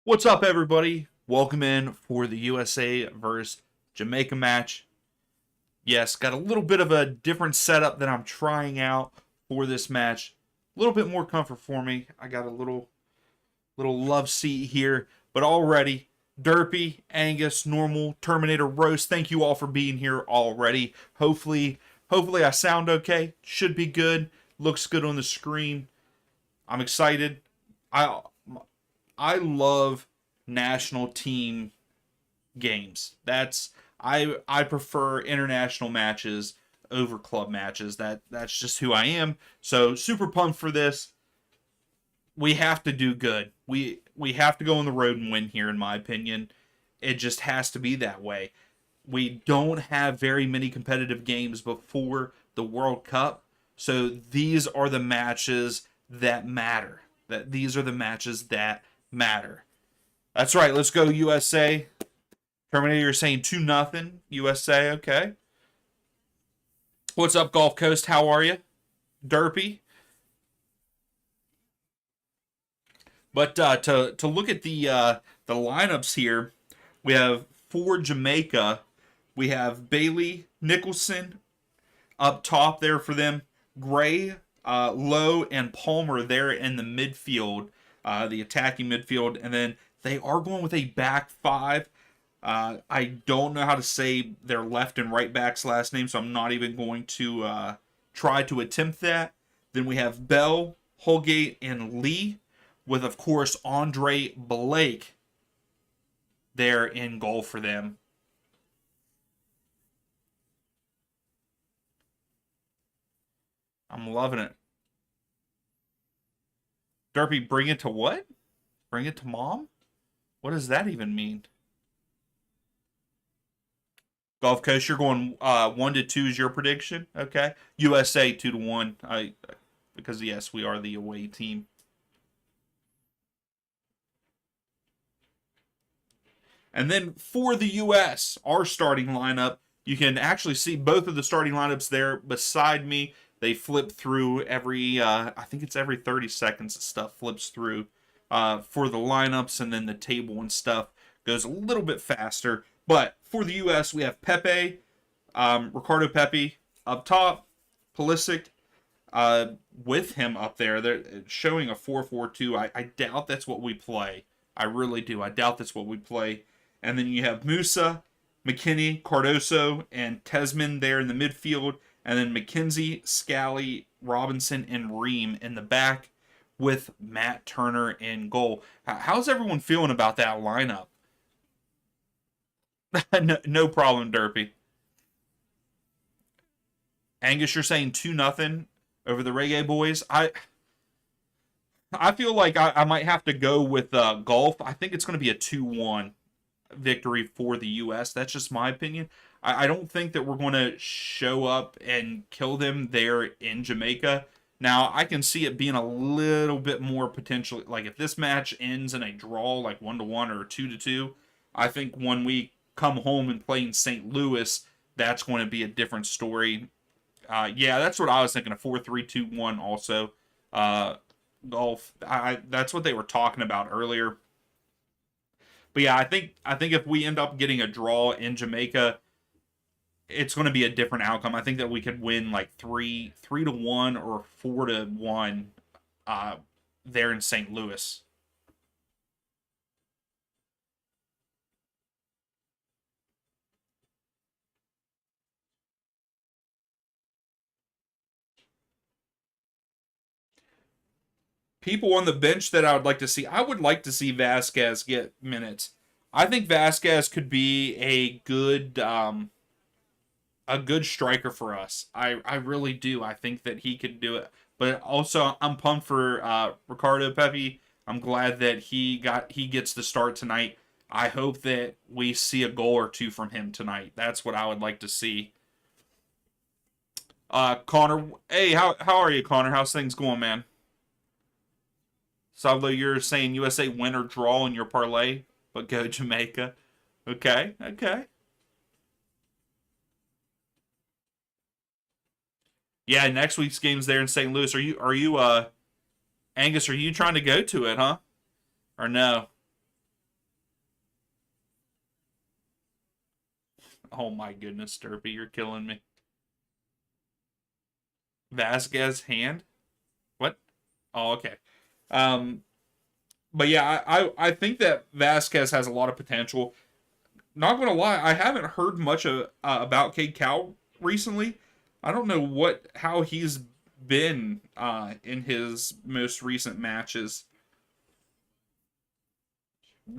What's up, everybody? Welcome in for the USA versus Jamaica match. Yes, got a little bit of a different setup that I'm trying out for this match. A little bit more comfort for me. I got a little love seat here, but already Derpy, Angus, Normal, Terminator, Roast. Thank you all for being here already. Hopefully I sound okay. Should be good. Looks good on the screen. I'm excited. I I love national team games. I prefer international matches over club matches. That's just who I am. So super pumped for this. We have to do good. We have to go on the road and win here, in my opinion. It just has to be that way. We don't have very many competitive games before the World Cup. So these are the matches that matter. These are the matches that matter. That's right. Let's go USA. Terminator, you're saying 2-0 USA. Okay. What's up, Gulf Coast? How are you? Derpy. But to look at the lineups here, we have for Jamaica, we have Bailey, Nicholson up top there for them. Gray, Lowe, and Palmer there in the midfield, the attacking midfield. And then they are going with a back five. I don't know how to say their left and right back's last name, so I'm not even going to try to attempt that. Then we have Bell, Holgate, and Lee, with, of course, Andre Blake there in goal for them. I'm loving it. Derpy, bring it to what? Bring it to mom? What does that even mean? Gulf Coast, you're going 1-2 is your prediction. Okay. USA 2-1. Because yes, we are the away team. And then for the US, our starting lineup, you can actually see both of the starting lineups there beside me. They flip through every, I think it's every 30 seconds stuff flips through for the lineups, and then the table and stuff goes a little bit faster. But for the U.S., we have Pepe, Ricardo Pepe up top, Pulisic with him up there. They're showing a 4-4-2. I doubt that's what we play. I really do. I doubt that's what we play. And then you have Musa, McKinney, Cardoso, and Tesman there in the midfield. And then McKenzie, Scally, Robinson, and Ream in the back with Matt Turner in goal. How's everyone feeling about that lineup? No problem, Derpy. Angus, you're saying 2-0 over the Reggae Boys. I feel like I might have to go with Gulf. I think it's going to be a 2-1 victory for the U.S. That's just my opinion. I don't think that we're going to show up and kill them there in Jamaica. Now, I can see it being a little bit more potential. Like, if this match ends in a draw, like 1-1 or 2-2, I think when we come home and play in St. Louis, that's going to be a different story. Yeah, that's what I was thinking, a 4-3-2-1 also. Golf. That's what they were talking about earlier. But yeah, I think if we end up getting a draw in Jamaica, it's going to be a different outcome. I think that we could win like 3-1 or 4-1 there in St. Louis. People on the bench that I would like to see. I would like to see Vasquez get minutes. I think Vasquez could be a good striker for us. I really do. I think that he could do it. But also, I'm pumped for Ricardo Pepi. I'm glad that he gets the start tonight. I hope that we see a goal or two from him tonight. That's what I would like to see. Connor, hey, how are you, Connor? How's things going, man? Salvo, you're saying USA win or draw in your parlay, but go Jamaica. Okay, okay. Yeah, next week's game's there in St. Louis. Are you Angus, are you trying to go to it, huh? Or no? Oh my goodness, Derpy, you're killing me. Vasquez hand? What? Oh, okay. Um, but yeah, I think that Vasquez has a lot of potential. Not gonna lie, I haven't heard much about Cade Cow recently. I don't know how he's been in his most recent matches.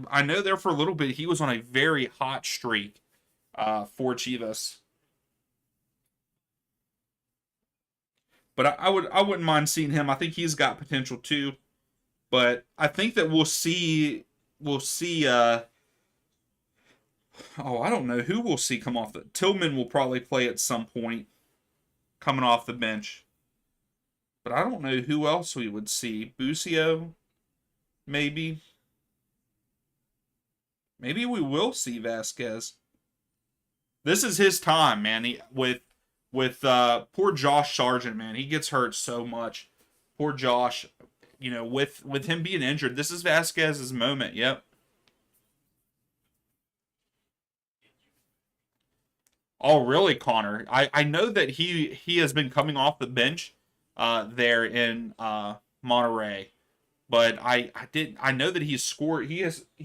I know there for a little bit he was on a very hot streak for Chivas. But I wouldn't mind seeing him. I think he's got potential too. But I think that we'll see oh, I don't know who we'll see come off the Tillman will probably play at some point coming off the bench. But I don't know who else we would see. Busio, maybe. Maybe we will see Vasquez. This is his time, man. With poor Josh Sargent, man. He gets hurt so much. Poor Josh. With him being injured, this is Vasquez's moment. Yep. Oh, really, Connor? I know that he has been coming off the bench there in Monterey, but I know that he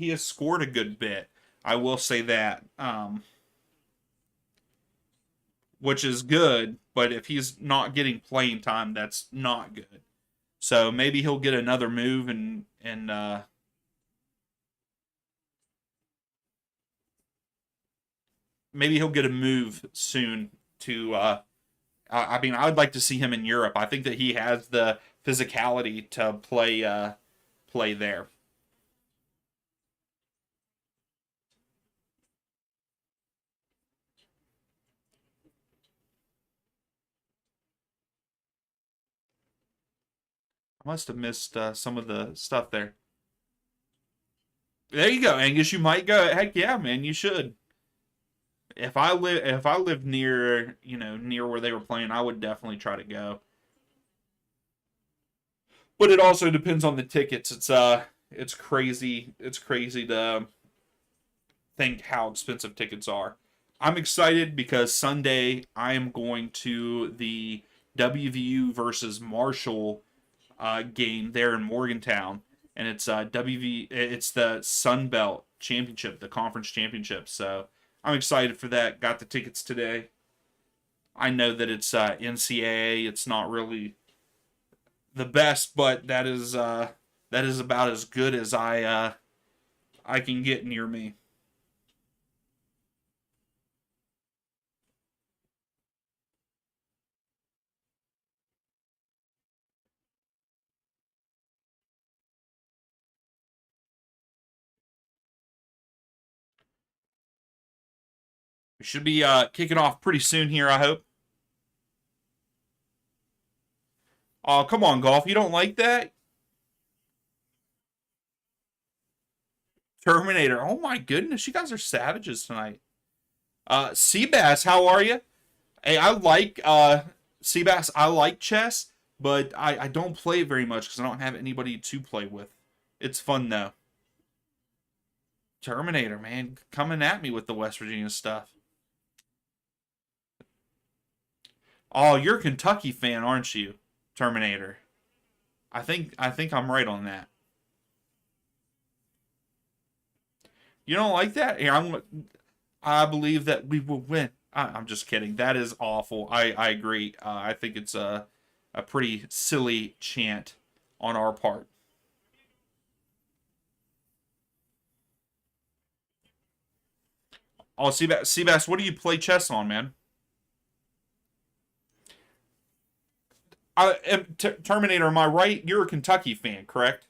has scored a good bit. I will say that, which is good. But if he's not getting playing time, that's not good. So maybe he'll get another move and maybe he'll get a move soon to. I mean, I would like to see him in Europe. I think that he has the physicality to play there. I must have missed some of the stuff there. There you go, Angus. You might go. Heck yeah, man. You should. If I live near near where they were playing, I would definitely try to go. But it also depends on the tickets. It's crazy. It's crazy to think how expensive tickets are. I'm excited because Sunday I am going to the WVU versus Marshall game there in Morgantown, and it's WV. It's the Sun Belt Championship, the conference championship. So I'm excited for that. Got the tickets today. I know that it's NCAA. It's not really the best, but that is about as good as I can get near me. We should be kicking off pretty soon here. I hope. Oh, come on, golf. You don't like that? Terminator. Oh my goodness, you guys are savages tonight. Seabass, how are you? Hey, I like Seabass. I like chess, but I don't play it very much because I don't have anybody to play with. It's fun though. Terminator, man, coming at me with the West Virginia stuff. Oh, you're a Kentucky fan, aren't you? Terminator. I think I'm right on that. You don't like that? Here, I believe that we will win. I'm just kidding. That is awful. I agree. I think it's a pretty silly chant on our part. Oh, Seabass, what do you play chess on, man? Terminator, am I right? You're a Kentucky fan, correct?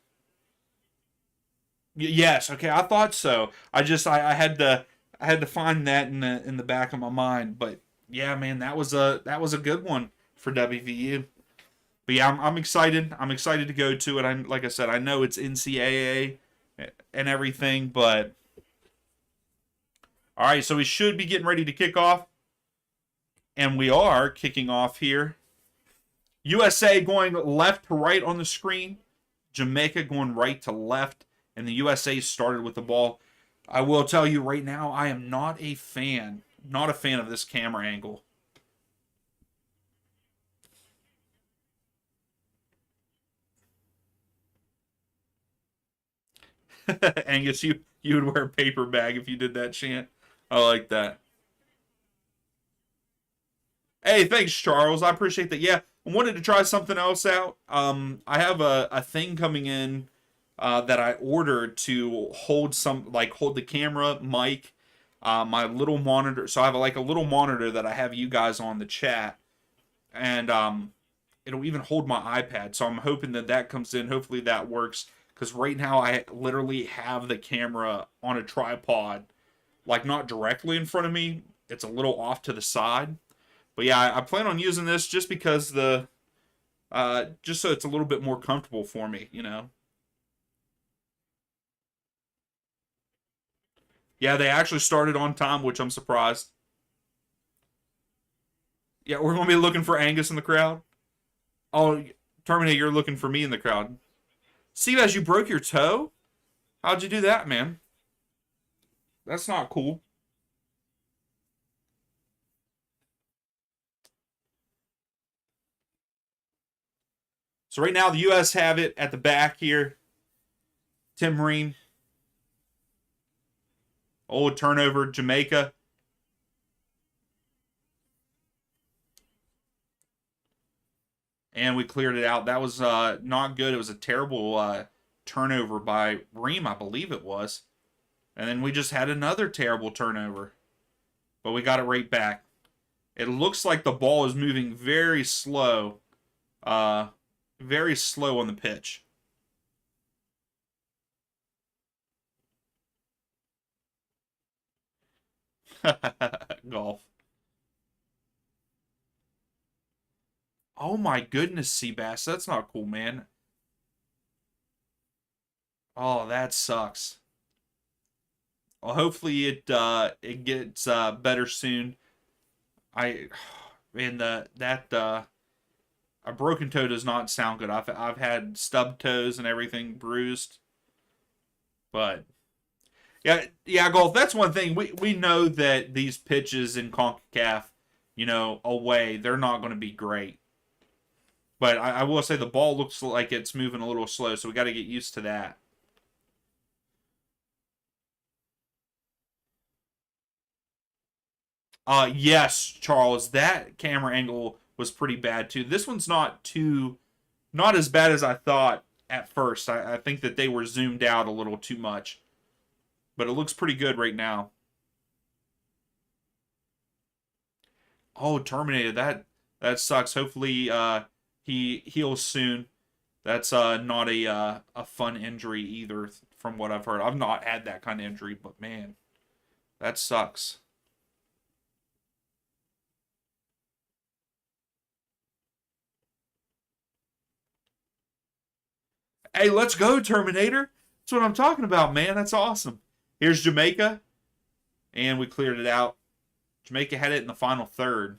Yes. Okay, I thought so. I had to find that in the back of my mind. But yeah, man, that was a good one for WVU. But yeah, I'm excited. I'm excited to go to it. Like I said, I know it's NCAA and everything, but all right. So we should be getting ready to kick off, and we are kicking off here. USA going left to right on the screen. Jamaica going right to left, and the USA started with the ball. I will tell you right now, I am not a fan Not a fan of this camera angle. Angus, you would wear a paper bag if you did that chant. I like that. Hey, thanks, Charles. I appreciate that. Yeah, I wanted to try something else out. I have a thing coming in that I ordered to hold hold the camera, mic, my little monitor. So I have like a little monitor that I have you guys on the chat, and it'll even hold my iPad. So I'm hoping that that comes in. Hopefully that works. Because right now I literally have the camera on a tripod, like not directly in front of me. It's a little off to the side. But yeah, I plan on using this just because just so it's a little bit more comfortable for me, you know. Yeah, they actually started on time, which I'm surprised. Yeah, we're gonna be looking for Angus in the crowd. Oh, Terminator, you're looking for me in the crowd. See, as you broke your toe? How'd you do that, man? That's not cool. So right now the U.S. have it at the back here. Tim Marine. Old turnover, Jamaica. And we cleared it out. That was not good. It was a terrible turnover by Reem, I believe it was. And then we just had another terrible turnover. But we got it right back. It looks like the ball is moving very slow. Very slow on the pitch. Golf. Oh my goodness, Seabass. That's not cool, man. Oh, that sucks. Well, hopefully it gets better soon. I and that a broken toe does not sound good. I've had stub toes and everything bruised, but yeah, golf. That's one thing we know that these pitches in Concacaf, away, they're not going to be great. But I will say the ball looks like it's moving a little slow, so we got to get used to that. Yes, Charles, that camera angle was pretty bad too. This one's not as bad as I thought at first. I think that they were zoomed out a little too much, but it looks pretty good right now. Oh, Terminator, that sucks. Hopefully, he heals soon. That's not a fun injury either, from what I've heard. I've not had that kind of injury, but man, that sucks. Hey, let's go, Terminator. That's what I'm talking about, man. That's awesome. Here's Jamaica, and we cleared it out. Jamaica had it in the final third.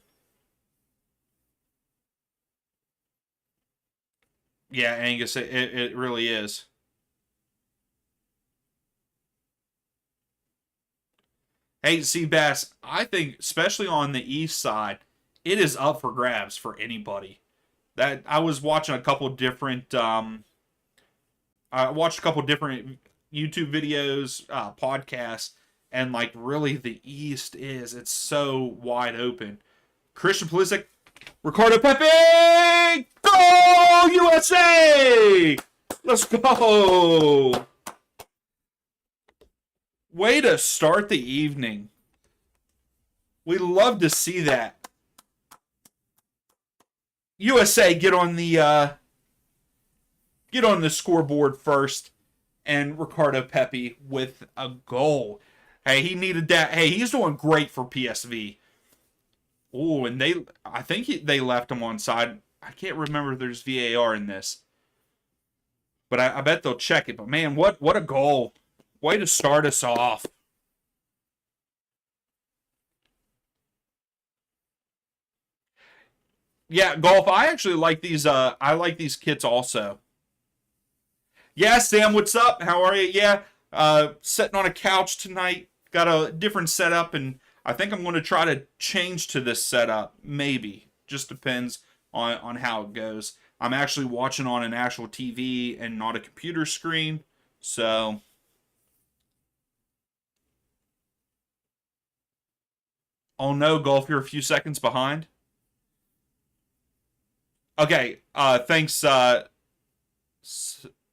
Yeah, Angus, it really is. Hey, Seabass, I think, especially on the east side, it is up for grabs for anybody. That I was watching a couple different I watched a couple different YouTube videos, podcasts, and like really the East it's so wide open. Christian Pulisic, Ricardo Pepe, go USA! Let's go! Way to start the evening. We love to see that. USA get on the scoreboard first, and Ricardo Pepe with a goal. Hey, he needed that. Hey, he's doing great for PSV. Oh, and I think they left him on side. I can't remember if there's VAR in this, but I bet they'll check it. But man, what a goal! Way to start us off. Yeah, golf. I actually like these. I like these kits also. Yeah, Sam, what's up? How are you? Yeah, sitting on a couch tonight. Got a different setup, and I think I'm going to try to change to this setup. Maybe. Just depends on how it goes. I'm actually watching on an actual TV and not a computer screen. So, oh no, Golf, you're a few seconds behind. Okay, thanks,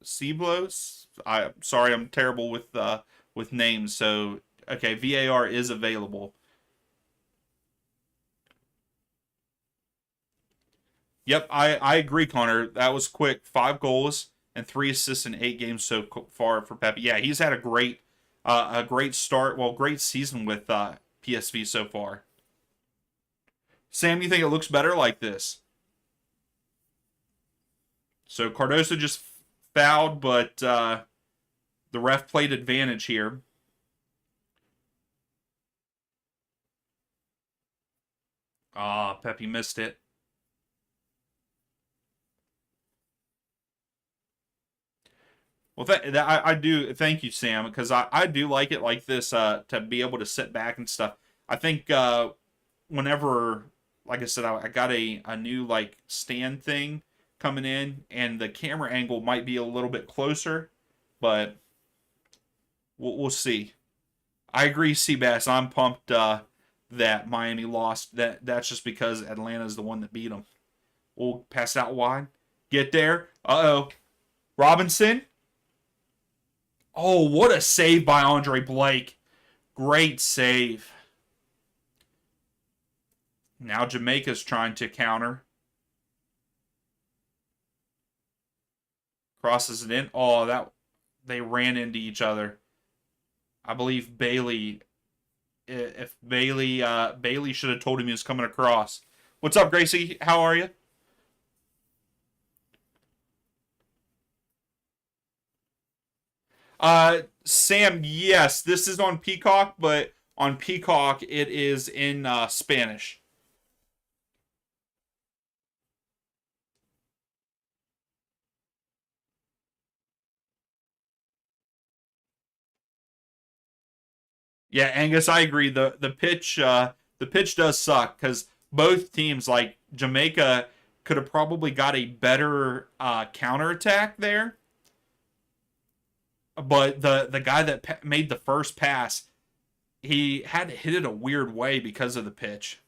Ceblos. I'm sorry, I'm terrible with names. So, okay, VAR is available. Yep, I agree, Connor. That was quick. 5 goals and 3 assists in 8 games so far for Pepe. Yeah, he's had a great start. Well, great season with PSV so far. Sam, you think it looks better like this? So Cardoso just fouled, but the ref played advantage here. Ah, Pepe missed it. Well, I do thank you, Sam, because I do like it like this to be able to sit back and stuff. I think whenever, like I said, I got a new like stand thing coming in, and the camera angle might be a little bit closer, but we'll see. I agree, Seabass. I'm pumped that Miami lost. That's just because Atlanta's the one that beat them. We'll pass out wide. Get there. Uh oh. Robinson. Oh, what a save by Andre Blake. Great save. Now Jamaica's trying to counter. Crosses it in. Oh, that they ran into each other. I believe Bailey. If Bailey should have told him he was coming across. What's up, Gracie? How are you? Sam, yes, this is on Peacock, but on Peacock it is in Spanish. Yeah, Angus, I agree. The pitch does suck because both teams, like Jamaica, could have probably got a better counterattack there, but the guy that made the first pass, he had to hit it a weird way because of the pitch.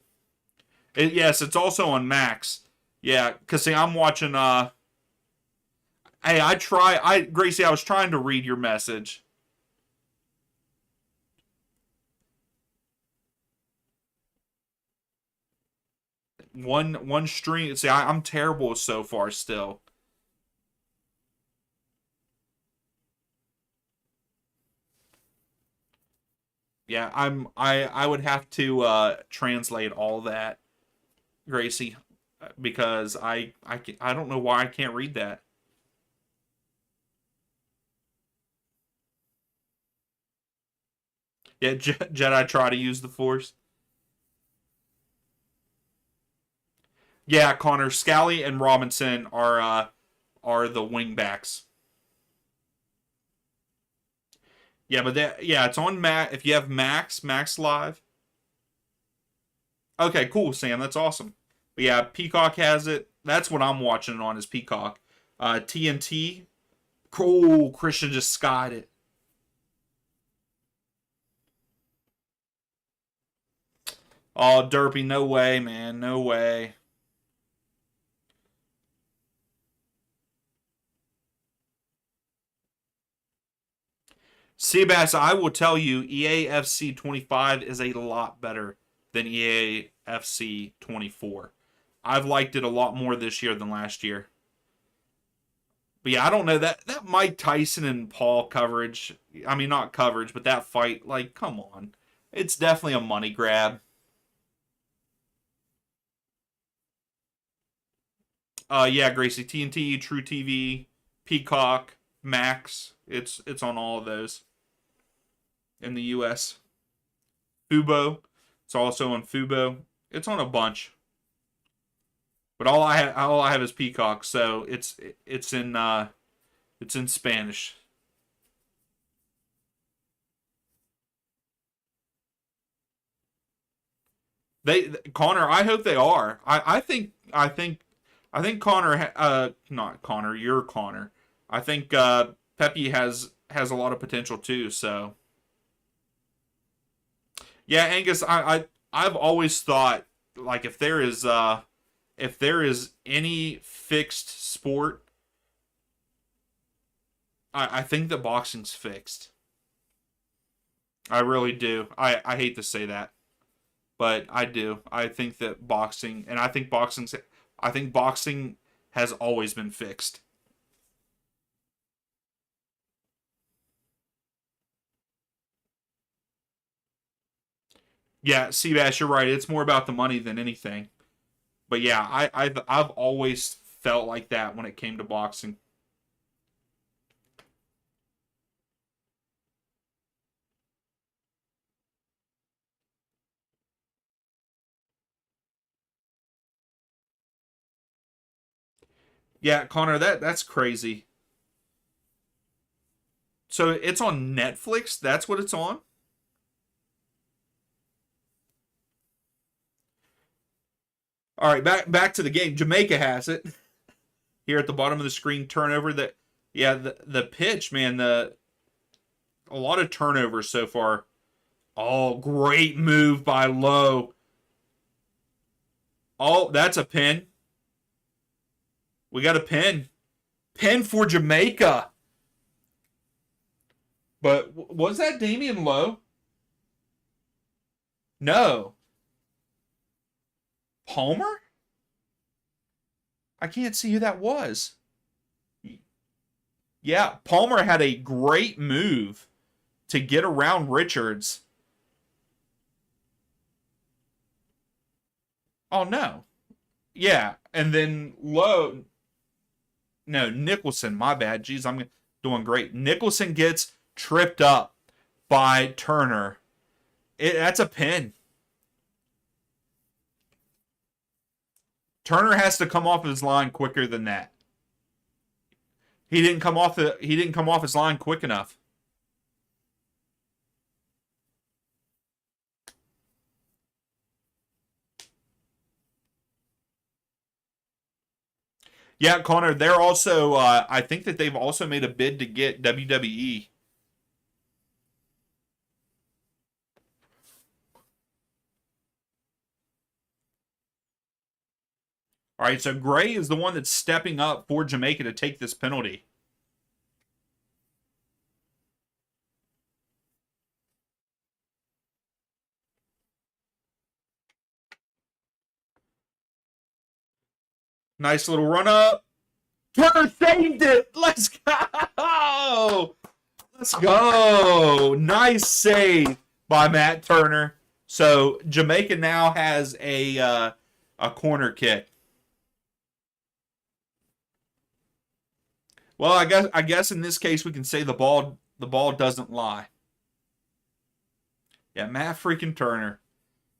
Yes, it's also on Max. Yeah, because see, I'm watching. Hey, Gracie, I was trying to read your message. One stream. See, I'm terrible so far still. Yeah, I would have to translate all that, Gracie, because I don't know why I can't read that. Yeah, Jedi try to use the Force. Yeah, Connor Scally and Robinson are the wingbacks. Yeah, but yeah, it's on Matt. If you have Max Live. Okay, cool, Sam. That's awesome. But yeah, Peacock has it. That's what I'm watching it on is Peacock. TNT. Cool. Christian just skied it. Oh, Derpy, no way, man. No way. Seabass, I will tell you, EAFC 25 is a lot better than EAFC 24. I've liked it a lot more this year than last year. But yeah, I don't know that Mike Tyson and Paul coverage. I mean, not coverage, but that fight. Like, come on, it's definitely a money grab. Yeah, Gracie, TNT, True TV, Peacock, Max. It's on all of those in the U.S. Fubo. It's also on Fubo. It's on a bunch. But all I have is Peacock, so it's in Spanish. Connor, I hope they are. I think Connor, not Connor, you're Connor. I think Pepe has a lot of potential too. So yeah, Angus, I've always thought like if there is any fixed sport, I think that boxing's fixed. I really do. I hate to say that, but I do. I think that boxing, and I think boxing has always been fixed. Yeah, Seabass, you're right. It's more about the money than anything. But yeah, I've always felt like that when it came to boxing. Yeah, Connor, that's crazy. So it's on Netflix. That's what it's on. All right, back to the game. Jamaica has it here at the bottom of the screen. Turnover. That yeah, the pitch, man. The a lot of turnovers so far. Oh, great move by Lowe. Oh, that's a pin. We got a pin. Pin for Jamaica. But was that Damian Lowe? No. Palmer? I can't see who that was. Yeah, Palmer had a great move to get around Richards. Oh no. Yeah, and then Lowe. No, Nicholson. My bad. Jeez, I'm doing great. Nicholson gets tripped up by Turner. That's a pin. Turner has to come off his line quicker than that. He didn't come off his line quick enough. Yeah, Connor, they're also I think that they've also made a bid to get WWE. All right, so Gray is the one that's stepping up for Jamaica to take this penalty. Nice little run up. Turner saved it. Let's go. Let's go. Nice save by Matt Turner. So Jamaica now has a corner kick. Well, I guess in this case we can say the ball doesn't lie. Yeah, Matt freaking Turner.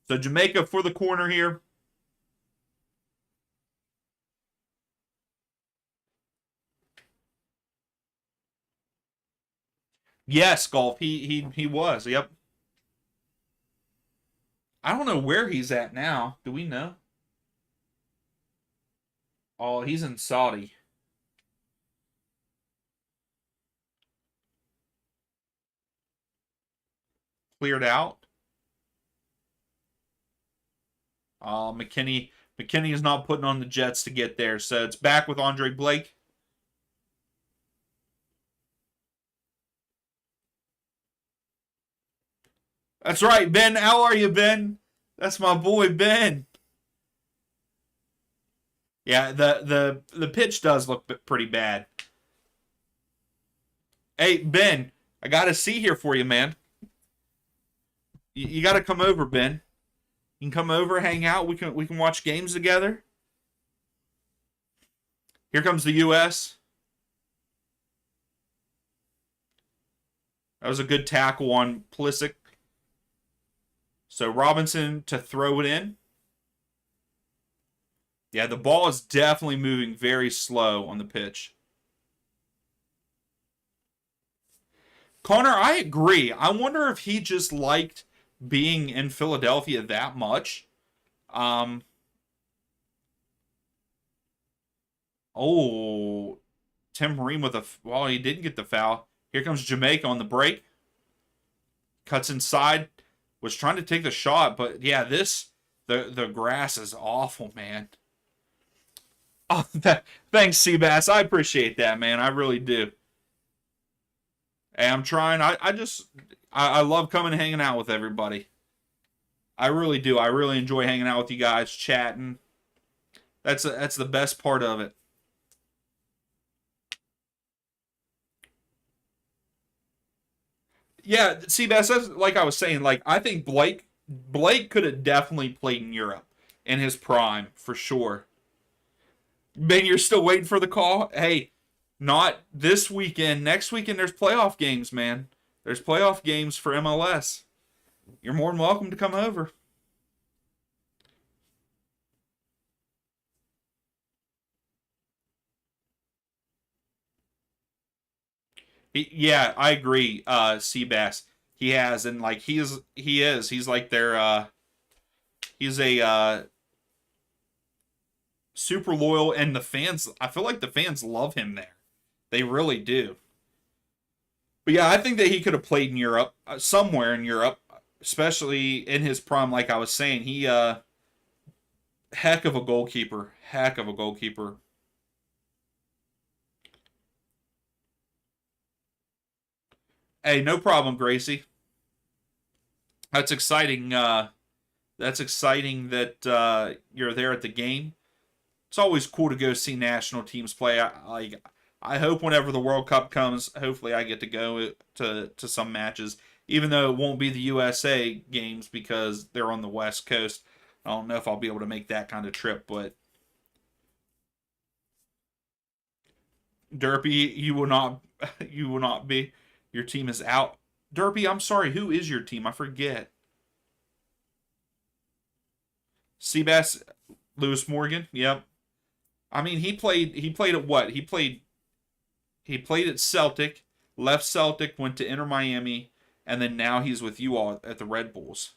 So Jamaica for the corner here. Yes, golf. He was. Yep. I don't know where he's at now. Do we know? Oh, he's in Saudi. Cleared out. McKinney is not putting on the Jets to get there, so it's back with Andre Blake. That's right, Ben. How are you, Ben? That's my boy, Ben. Yeah, the pitch does look pretty bad. Hey, Ben, I got a seat here for you, man. You got to come over, Ben. You can come over, hang out. We can watch games together. Here comes the U.S. That was a good tackle on Pulisic. So Robinson to throw it in. Yeah, the ball is definitely moving very slow on the pitch. Connor, I agree. I wonder if he just liked being in Philadelphia that much Um. Oh, Tim Ream with a. Well, he didn't get the foul. Here comes Jamaica on the break. Cuts inside. Was trying to take the shot, but yeah, the grass is awful, man. Oh, thanks, Seabass. I appreciate that, man. I really do. Hey, I'm trying. I love coming and hanging out with everybody. I really do. I really enjoy hanging out with you guys, chatting. That's the best part of it. Yeah, Seabass. That's like I was saying. Like I think Blake could have definitely played in Europe in his prime for sure. Ben, you're still waiting for the call? Hey, not this weekend. Next weekend, there's playoff games, man. There's playoff games for MLS. You're more than welcome to come over. Yeah, I agree, Seabass. He has, and like he's like their he's a super loyal, and the fans. I feel like the fans love him there. They really do. But yeah, I think that he could have played in Europe, somewhere in Europe, especially in his prime. Like I was saying, he heck of a goalkeeper, heck of a goalkeeper. Hey, no problem, Gracie. That's exciting. That's exciting that you're there at the game. It's always cool to go see national teams play. I hope whenever the World Cup comes, hopefully I get to go to some matches, even though it won't be the USA games because they're on the West Coast. I don't know if I'll be able to make that kind of trip, but Derpy, you will not, you will not be. Your team is out. Derpy, I'm sorry. Who is your team? I forget. Seabass, Lewis Morgan. Yep. I mean, he played. He played at what? He played. He played at Celtic. Left Celtic, went to Inter Miami, and then now he's with you all at the Red Bulls.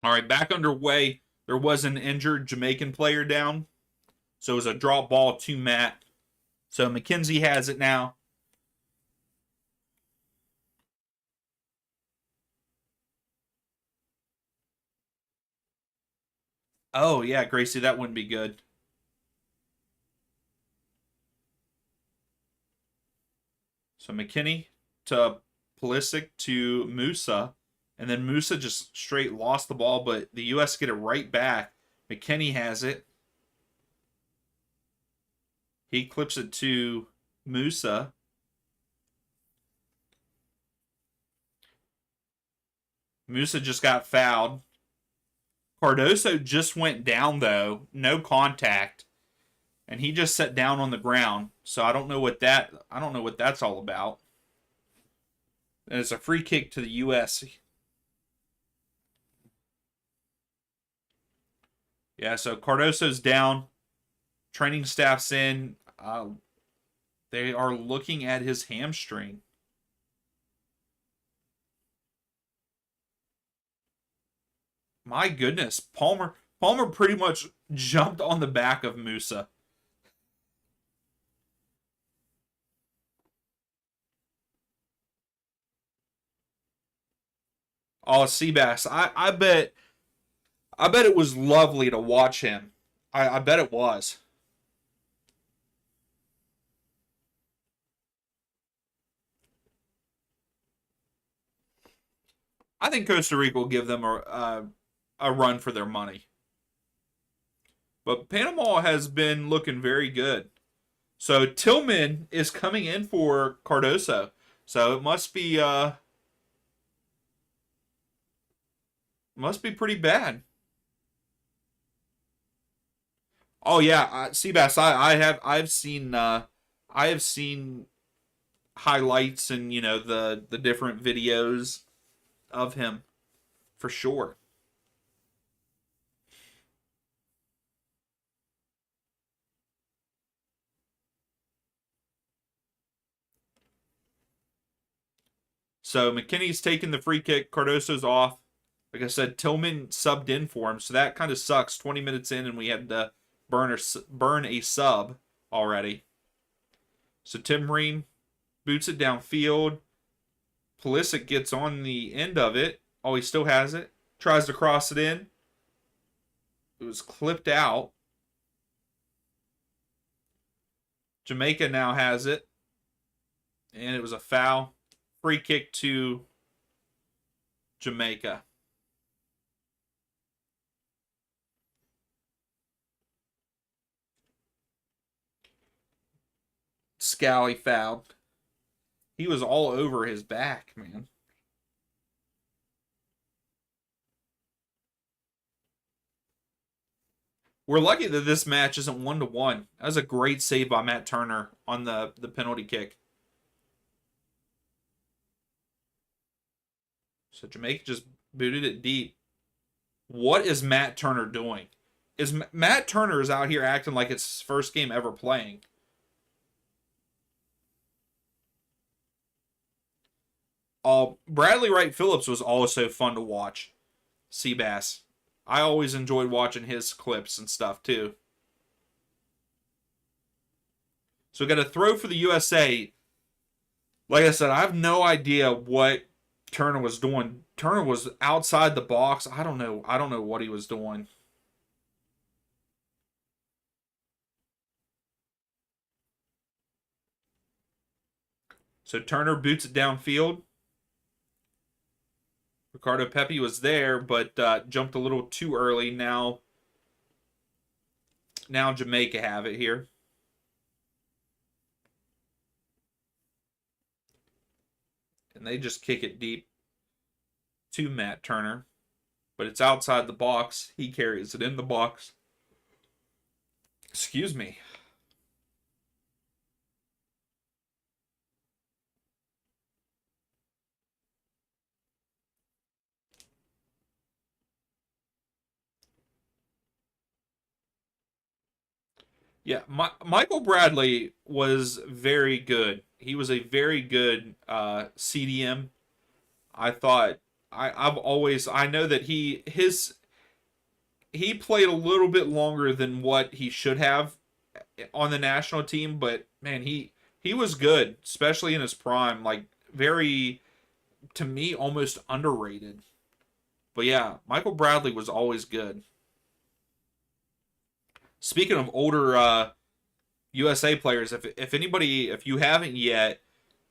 All right, back underway. There was an injured Jamaican player down, so it was a drop ball to Matt. So McKenzie has it now. Oh yeah, Gracie, that wouldn't be good. So McKinney to Pulisic to Musa, and then Musa just straight lost the ball, but the U.S. get it right back. McKinney has it. He clips it to Musa. Musa just got fouled. Cardoso just went down though, no contact, and he just sat down on the ground. So I don't know what that's all about. And it's a free kick to the U.S. Yeah, so Cardoso's down. Training staff's in. They are looking at his hamstring. My goodness, Palmer pretty much jumped on the back of Musa. Oh, Seabass, I bet it was lovely to watch him. I bet it was. I think Costa Rica will give them a run for their money. But Panama has been looking very good. So Tillman is coming in for Cardoso. So it must be pretty bad. Oh yeah, Seabass. I've seen I have seen highlights and the different videos of him for sure. So McKinney's taking the free kick. Cardoso's off. Like I said, Tillman subbed in for him, so that kind of sucks. 20 minutes in, and we had to burn a sub already. So Tim Breen boots it downfield. Pulisic gets on the end of it. Oh, he still has it. Tries to cross it in. It was clipped out. Jamaica now has it. And it was a foul. Free kick to Jamaica. Scally fouled. He was all over his back, man. We're lucky that this match isn't 1-1. That was a great save by Matt Turner on the penalty kick. So Jamaica just booted it deep. What is Matt Turner doing? Matt Turner is out here acting like it's his first game ever playing. Bradley Wright Phillips was also fun to watch. Seabass. I always enjoyed watching his clips and stuff too. So we got a throw for the USA. Like I said, I have no idea what Turner was doing. Turner was outside the box. I don't know. I don't know what he was doing. So Turner boots it downfield. Ricardo Pepi was there, but jumped a little too early. Now Jamaica have it here. And they just kick it deep to Matt Turner. But it's outside the box. He carries it in the box. Excuse me. Yeah, Michael Bradley was very good. He was a very good CDM. I thought I know that he played a little bit longer than what he should have on the national team, but man, he was good, especially in his prime. Like very, to me, almost underrated. But yeah, Michael Bradley was always good. Speaking of older USA players, if you haven't yet,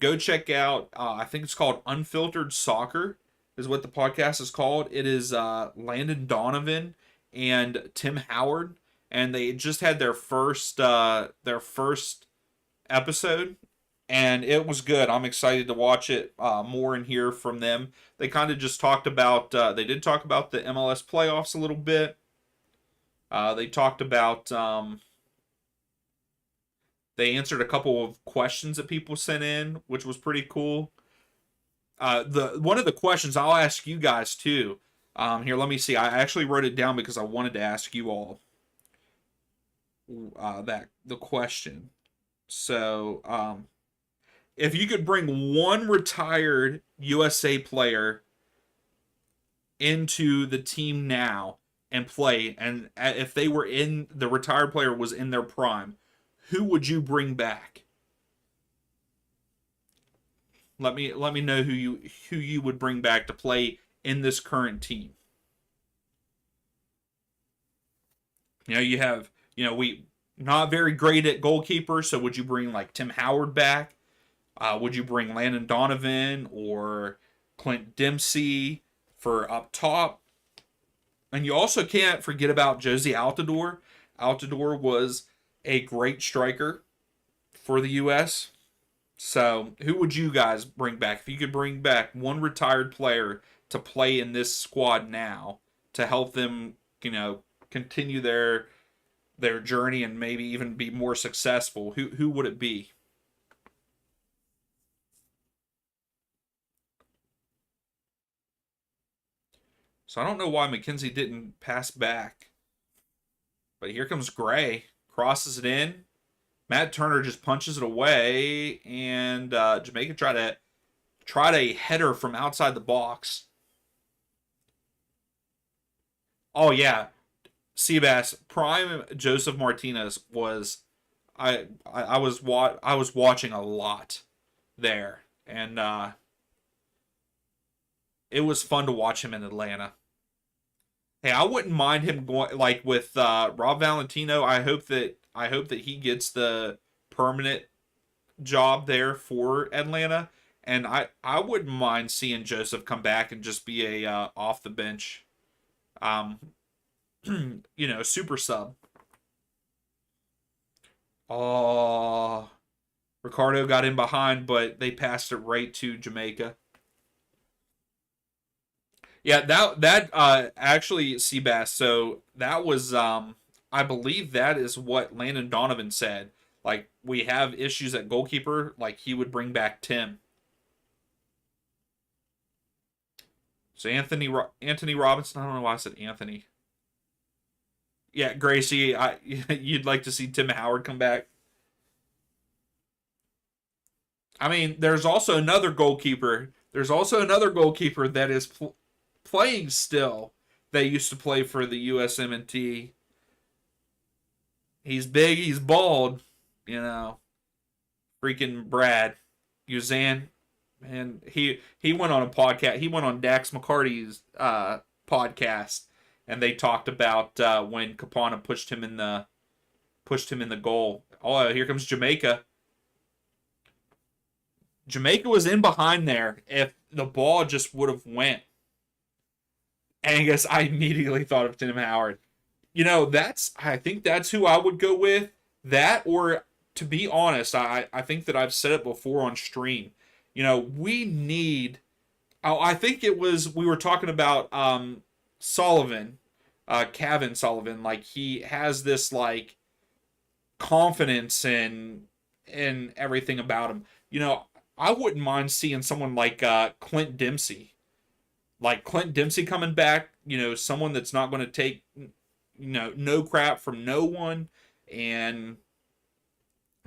go check out. I think it's called Unfiltered Soccer, is what the podcast is called. It is Landon Donovan and Tim Howard, and they just had their first episode, and it was good. I'm excited to watch it more and hear from them. They kind of just talked about. They did talk about the MLS playoffs a little bit. They talked about. They answered a couple of questions that people sent in, which was pretty cool. The one of the questions I'll ask you guys too. Here, let me see. I actually wrote it down because I wanted to ask you all that the question. So, if you could bring one retired USA player into the team now and play, and if they were in the retired player was in their prime, who would you bring back? Let me know who you would bring back to play in this current team. You have we not very great at goalkeeper, so would you bring like Tim Howard back? Would you bring Landon Donovan or Clint Dempsey for up top? And you also can't forget about Josie Altidore. Altidore was a great striker for the U.S. So, who would you guys bring back? If you could bring back one retired player to play in this squad now to help them, continue their journey and maybe even be more successful, who would it be? So I don't know why McKenzie didn't pass back. But here comes Gray. Crosses it in. Matt Turner just punches it away. And Jamaica tried a header from outside the box. Oh, yeah. Seabass, prime Joseph Martinez was I was watching a lot there, and it was fun to watch him in Atlanta. Hey, I wouldn't mind him going like with Rob Valentino. I hope that he gets the permanent job there for Atlanta, and I wouldn't mind seeing Joseph come back and just be a off the bench, um, super sub. Oh, Ricardo got in behind, but they passed it right to Jamaica. Yeah, that actually Seabass. So that was I believe that is what Landon Donovan said. Like we have issues at goalkeeper, like he would bring back Tim. So Anthony Robinson. I don't know why I said Anthony. Yeah, Gracie. You'd like to see Tim Howard come back. I mean, there's also another goalkeeper. There's also another goalkeeper that is playing still. That used to play for the USMNT. He's big. He's bald. You know, freaking Brad Uzan. And he went on a podcast. He went on Dax McCarty's podcast, and they talked about when Capana pushed him in the goal. Oh, here comes Jamaica. Jamaica was in behind there. If the ball just would have went, and I guess I immediately thought of Tim Howard. I think that's who I would go with. That, or to be honest, I think that I've said it before on stream. We need. Oh, I think it was we were talking about Sullivan, Kevin Sullivan. Like he has this like confidence and everything about him. I wouldn't mind seeing someone like Clint Dempsey. Like Clint Dempsey coming back, someone that's not going to take, no crap from no one. And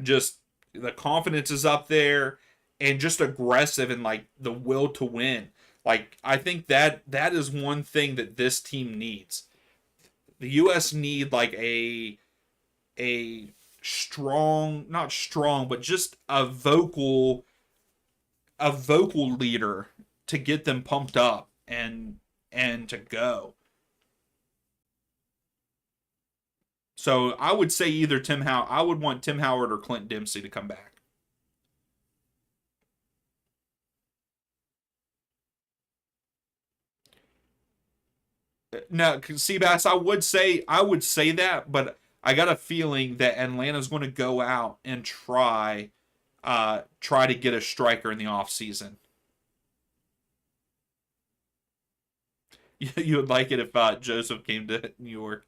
just the confidence is up there and just aggressive and like the will to win. Like, I think that is one thing that this team needs. The U.S. need like a strong, not strong, but just a vocal leader to get them pumped up and to go. So I would say either I would want Tim Howard or Clint Dempsey to come back. No, Seabass, I would say that, but I got a feeling that Atlanta's going to go out and try to get a striker in the off season. You would like it if Joseph came to New York.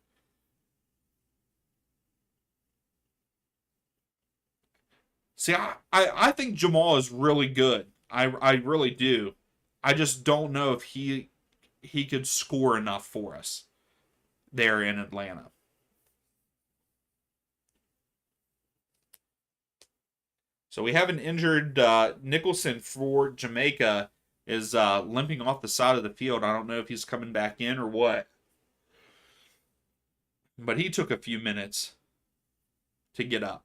See, I think Jamal is really good. I really do. I just don't know if he could score enough for us there in Atlanta. So we have an injured Nicholson for Jamaica is limping off the side of the field. I don't know if he's coming back in or what. But he took a few minutes to get up.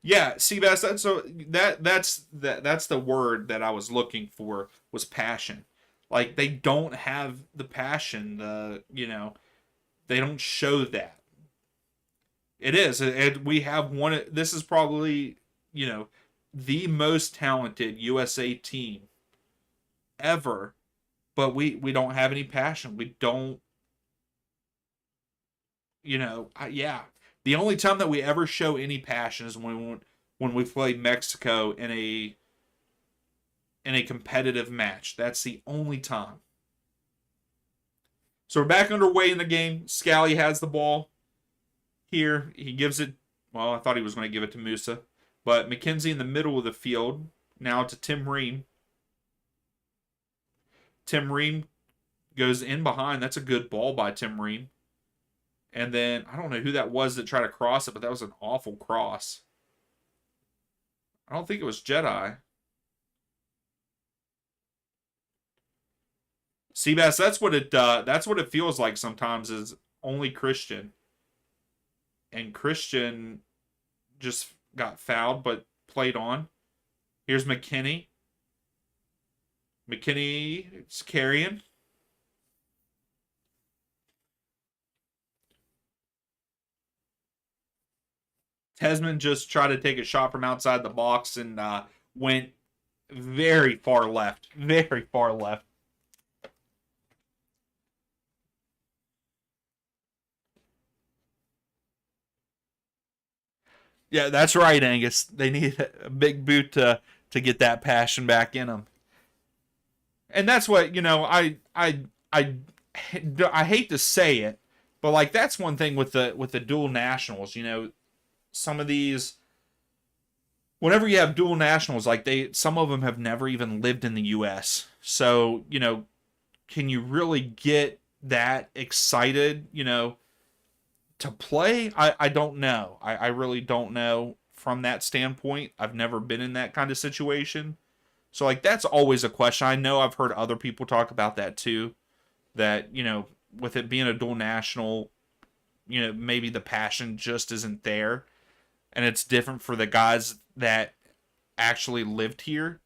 Yeah, Seabass, that's the word that I was looking for was passion. Like they don't have the passion, they don't show that. It is. We have one. This is probably the most talented USA team ever, but we don't have any passion. We don't. Yeah. The only time that we ever show any passion is when we play Mexico in a competitive match. That's the only time. So we're back underway in the game. Scally has the ball here. He gives it. Well, I thought he was going to give it to Musa, But McKenzie in the middle of the field. Now to Tim Ream. Tim Ream goes in behind. That's a good ball by Tim Ream. And then, I don't know who that was that tried to cross it, but that was an awful cross. I don't think it was Jedi. Seabass, that's what it feels like sometimes is only Christian. And Christian just got fouled, but played on. Here's McKinney. McKinney is carrying. Tesman just tried to take a shot from outside the box and went very far left. Very far left. Yeah, that's right, Angus. They need a big boot to get that passion back in them. And that's what, I hate to say it, but like that's one thing with the dual nationals, some of these whenever you have dual nationals, like some of them have never even lived in the US. So, can you really get that excited, to play? I don't know. I really don't know from that standpoint. I've never been in that kind of situation. So, like, that's always a question. I know I've heard other people talk about that too. That, with it being a dual national, maybe the passion just isn't there. And it's different for the guys that actually lived here.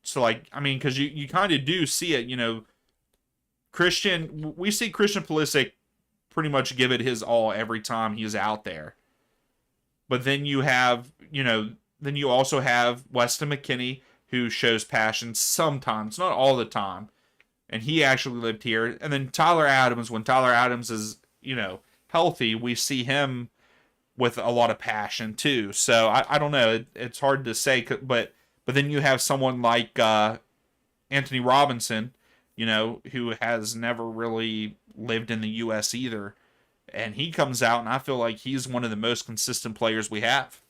So, like, I mean, because you kind of do see it, we see Christian Pulisic pretty much give it his all every time he's out there. But then you have, then you also have Weston McKennie, who shows passion sometimes, not all the time. And he actually lived here. And then Tyler Adams, when Tyler Adams is, healthy, we see him with a lot of passion too. So I don't know. It's hard to say, but then you have someone like Anthony Robinson, who has never really lived in the U.S. either. And he comes out, and I feel like he's one of the most consistent players we have.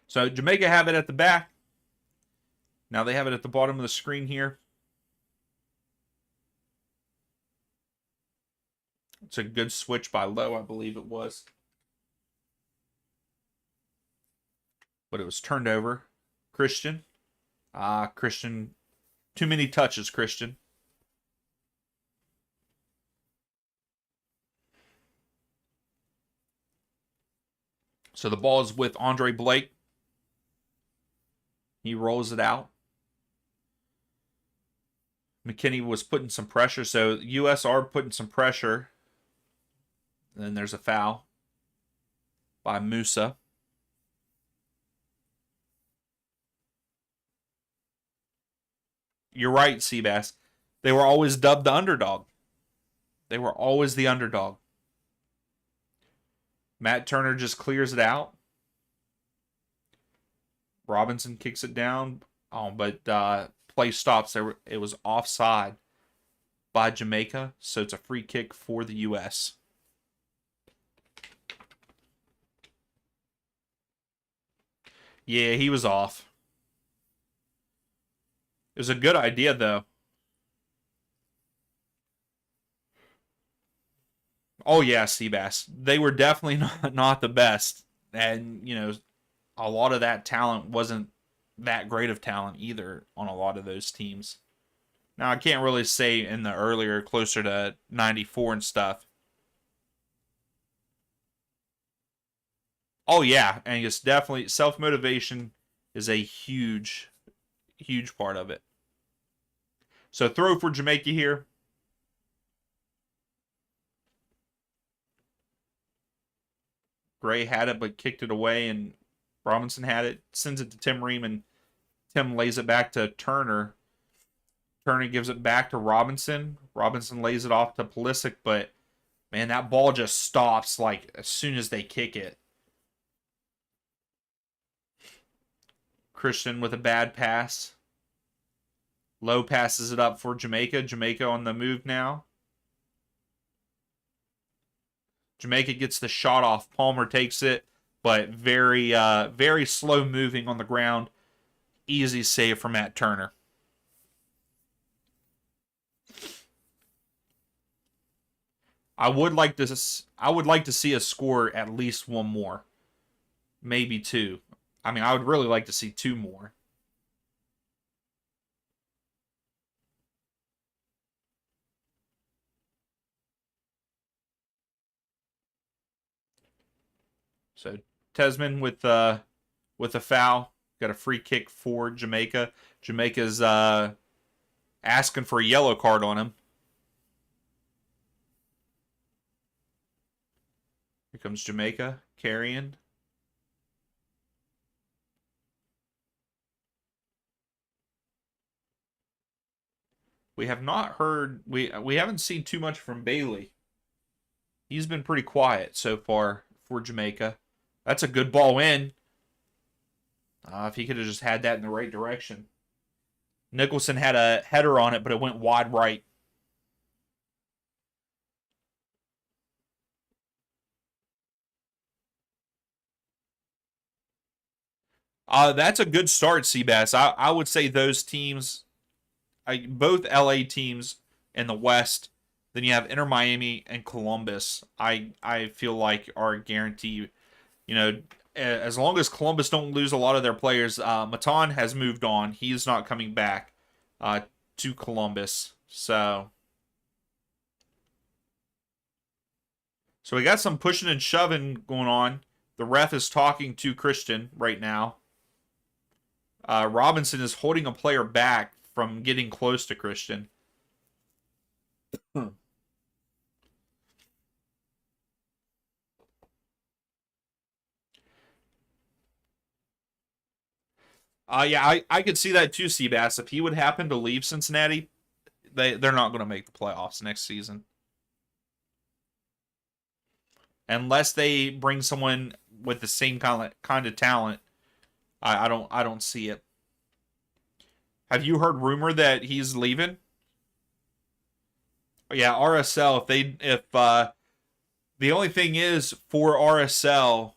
So Jamaica have it at the back. Now they have it at the bottom of the screen here. It's a good switch by Lowe, I believe it was. But it was turned over. Christian. Christian. Too many touches, Christian. So the ball is with Andre Blake. He rolls it out. McKinney was putting some pressure, so the U.S. are putting some pressure. And then there's a foul by Musa. You're right, Seabass. They were always dubbed the underdog. They were always the underdog. Matt Turner just clears it out. Robinson kicks it down. But play stops. It was offside by Jamaica, so it's a free kick for the U.S. Yeah, he was off. It was a good idea, though. Oh, yeah, Seabass. They were definitely not the best. And, a lot of that talent wasn't that great of talent either on a lot of those teams. Now, I can't really say in the earlier, closer to 94 and stuff. Oh, yeah. And it's definitely self-motivation is a huge, huge part of it. So throw for Jamaica here. Gray had it but kicked it away, and Robinson had it, sends it to Tim Ream, and Tim lays it back to Turner. Turner gives it back to Robinson. Robinson lays it off to Pulisic, but man, that ball just stops like as soon as they kick it. Christian with a bad pass. Lowe passes it up for Jamaica. Jamaica on the move now. Jamaica gets the shot off. Palmer takes it, but very slow moving on the ground. Easy save from Matt Turner. I would like to see us score at least one more, maybe two. I mean, I would really like to see two more. So Tesman with a foul, got a free kick for Jamaica. Jamaica's asking for a yellow card on him. Here comes Jamaica carrying. We have not heard we haven't seen too much from Bailey. He's been pretty quiet so far for Jamaica. That's a good ball in. If he could have just had that in the right direction. Nicholson had a header on it, but it went wide right. That's a good start, Seabass. I would say those teams, both LA teams in the West, then you have Inter Miami and Columbus. I feel like are guaranteed. You know, as long as Columbus don't lose a lot of their players, Matan has moved on. He's not coming back to Columbus. So we got some pushing and shoving going on. The ref is talking to Christian right now. Robinson is holding a player back from getting close to Christian. Yeah, I could see that too, Seabass. If he would happen to leave Cincinnati, they're not going to make the playoffs next season. Unless they bring someone with the same kind of talent, I don't see it. Have you heard rumor that he's leaving? Yeah, RSL. If the only thing is for RSL,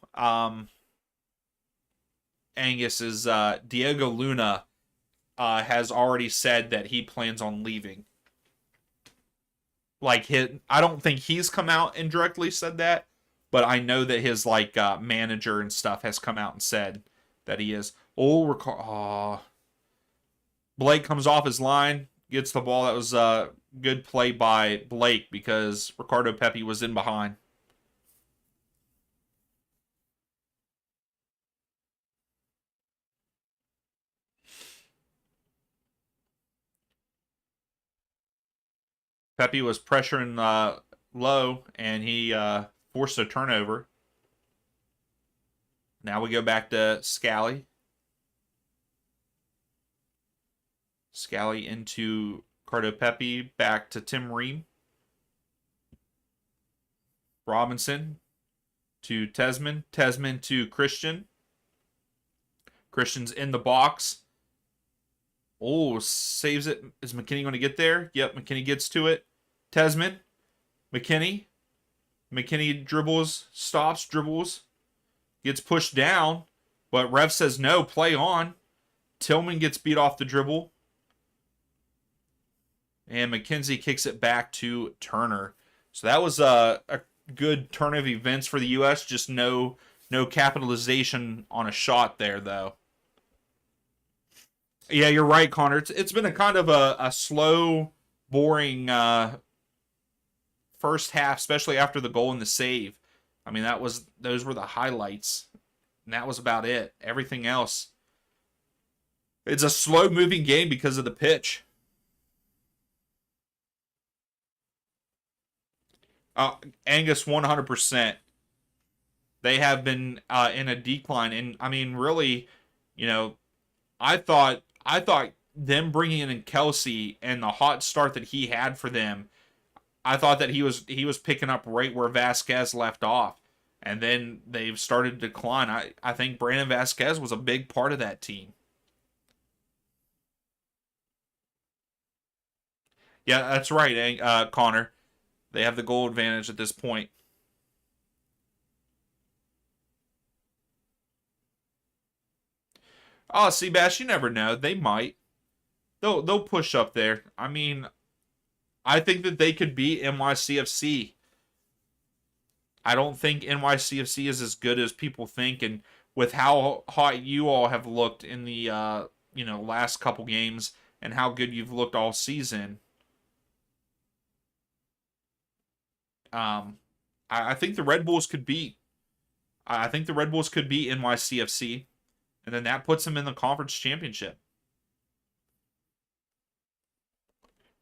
Angus is Diego Luna has already said that he plans on leaving. I don't think he's come out and directly said that, but I know that his manager and stuff has come out and said that he is. Blake comes off his line, gets the ball. That was a good play by Blake because Ricardo Pepi was in behind. Pepi was pressuring Low, and he forced a turnover. Now we go back to Scally. Scally into Ricardo Pepi, back to Tim Ream. Robinson to Tesman. Tesman to Christian. Christian's in the box. Oh, saves it. Is McKinney going to get there? Yep, McKinney gets to it. Tesman. McKinney. McKinney dribbles, stops, dribbles. Gets pushed down, but ref says no, play on. Tillman gets beat off the dribble. And McKenzie kicks it back to Turner. So that was a good turn of events for the U.S. Just no capitalization on a shot there, though. Yeah, you're right, Connor. It's been a kind of a slow, boring first half, especially after the goal and the save. I mean, those were the highlights, and that was about it. Everything else, it's a slow-moving game because of the pitch. Angus 100%. They have been in a decline, and I mean, really, I thought them bringing in Kelsey and the hot start that he had for them, I thought that he was picking up right where Vasquez left off, and then they've started to decline. I think Brandon Vasquez was a big part of that team. Yeah, that's right, Connor. They have the goal advantage at this point. Oh, Seabass, you never know. They might. They'll push up there. I mean, I think that they could beat NYCFC. I don't think NYCFC is as good as people think, and with how hot you all have looked in the last couple games and how good you've looked all season, um, I think the Red Bulls could beat. I think the Red Bulls could beat NYCFC, and then that puts them in the conference championship.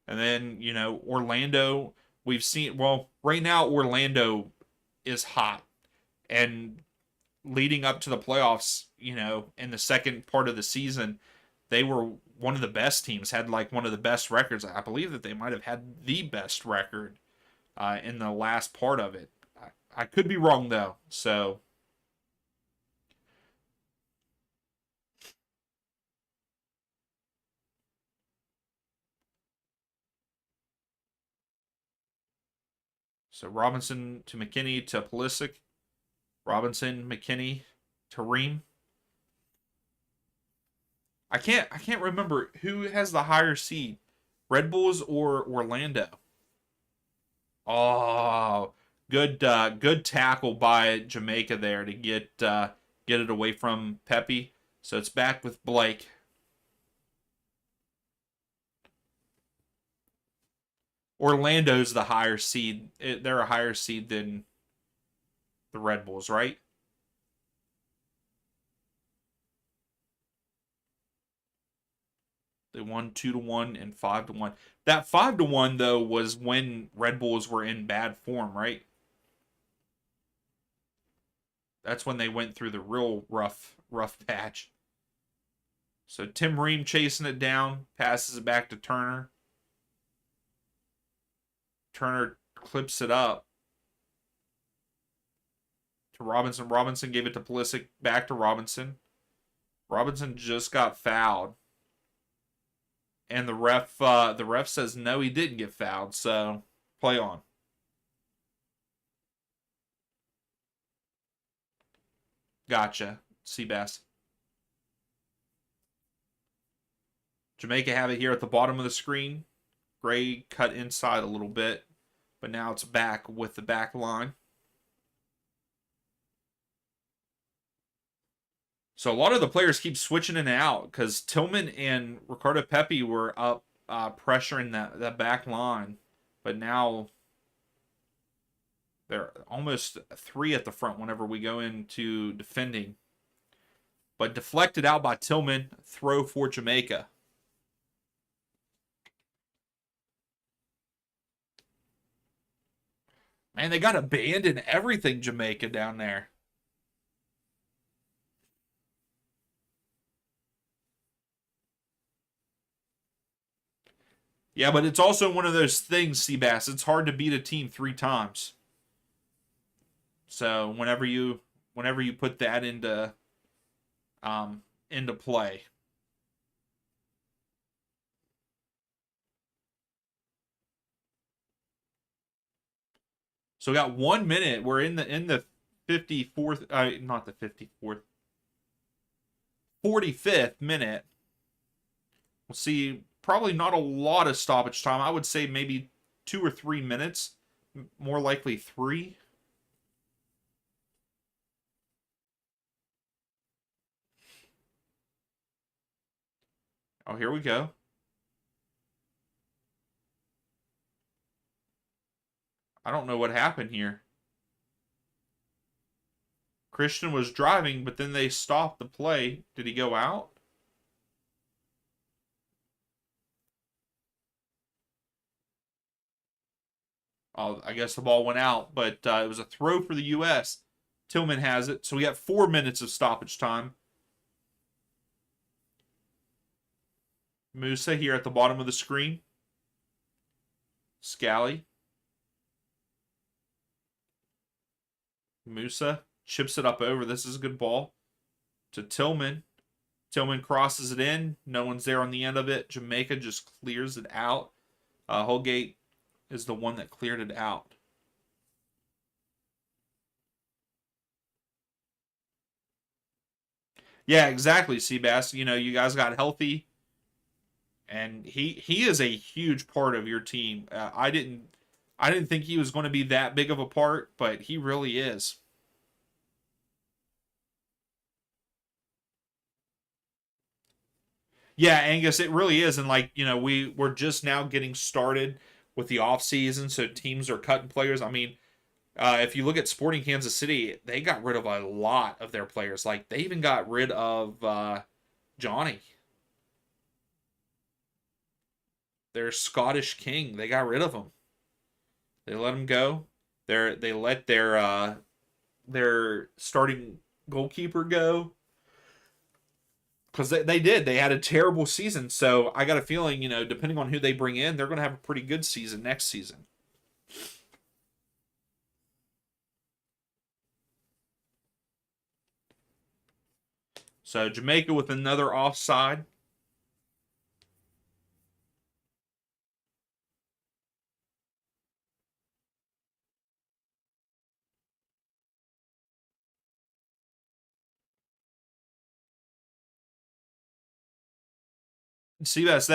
And then Orlando. We've seen right now Orlando is hot, and leading up to the playoffs, in the second part of the season, they were one of the best teams, had like one of the best records. I believe that they might have had the best record in the last part of it. I could be wrong though. So Robinson to McKinney to Pulisic, Robinson, McKinney to Ream. I can't remember who has the higher seed, Red Bulls or Orlando. Oh, good tackle by Jamaica there to get it away from Pepe. So it's back with Blake. Orlando's the higher seed. They're a higher seed than the Red Bulls, right? They won 2-1 and 5-1. That 5-1 though was when Red Bulls were in bad form, right? That's when they went through the real rough patch. So Tim Ream chasing it down, passes it back to Turner. Turner clips it up to Robinson. Robinson gave it to Pulisic, back to Robinson. Robinson just got fouled, and the ref says no, he didn't get fouled. So play on. Gotcha, Seabass. Jamaica have it here at the bottom of the screen. Gray cut inside a little bit, but now it's back with the back line. So a lot of the players keep switching in and out because Tillman and Ricardo Pepe were up pressuring that back line, but now they're almost three at the front whenever we go into defending. But deflected out by Tillman, throw for Jamaica. Man, they got a band and everything, Jamaica, down there. Yeah, but it's also one of those things, Seabass. It's hard to beat a team three times. So whenever you put that into play. So we got 1 minute. We're in the 54th, not the 54th, 45th minute. We'll see. Probably not a lot of stoppage time. I would say maybe 2 or 3 minutes. More likely three. Oh, here we go. I don't know what happened here. Christian was driving, but then they stopped the play. Did he go out? Oh, I guess the ball went out, but it was a throw for the U.S. Tillman has it. So we got 4 minutes of stoppage time. Musa here at the bottom of the screen. Scally. Musa chips it up over. This is a good ball to Tillman. Tillman crosses it in. No one's there on the end of it. Jamaica just clears it out. Holgate is the one that cleared it out. Yeah, exactly, Seabass. You know, you guys got healthy, and he is a huge part of your team. I didn't think he was going to be that big of a part, but he really is. Yeah, Angus, it really is. And like, you know, we're just now getting started with the off season, so teams are cutting players. I mean, if you look at Sporting Kansas City, they got rid of a lot of their players. Like they even got rid of Johnny, their Scottish king. They got rid of him. They let him go. They let their starting goalkeeper go because they did. They had a terrible season. So I got a feeling, you know, depending on who they bring in, they're going to have a pretty good season next season. So Jamaica with another offside. See, that's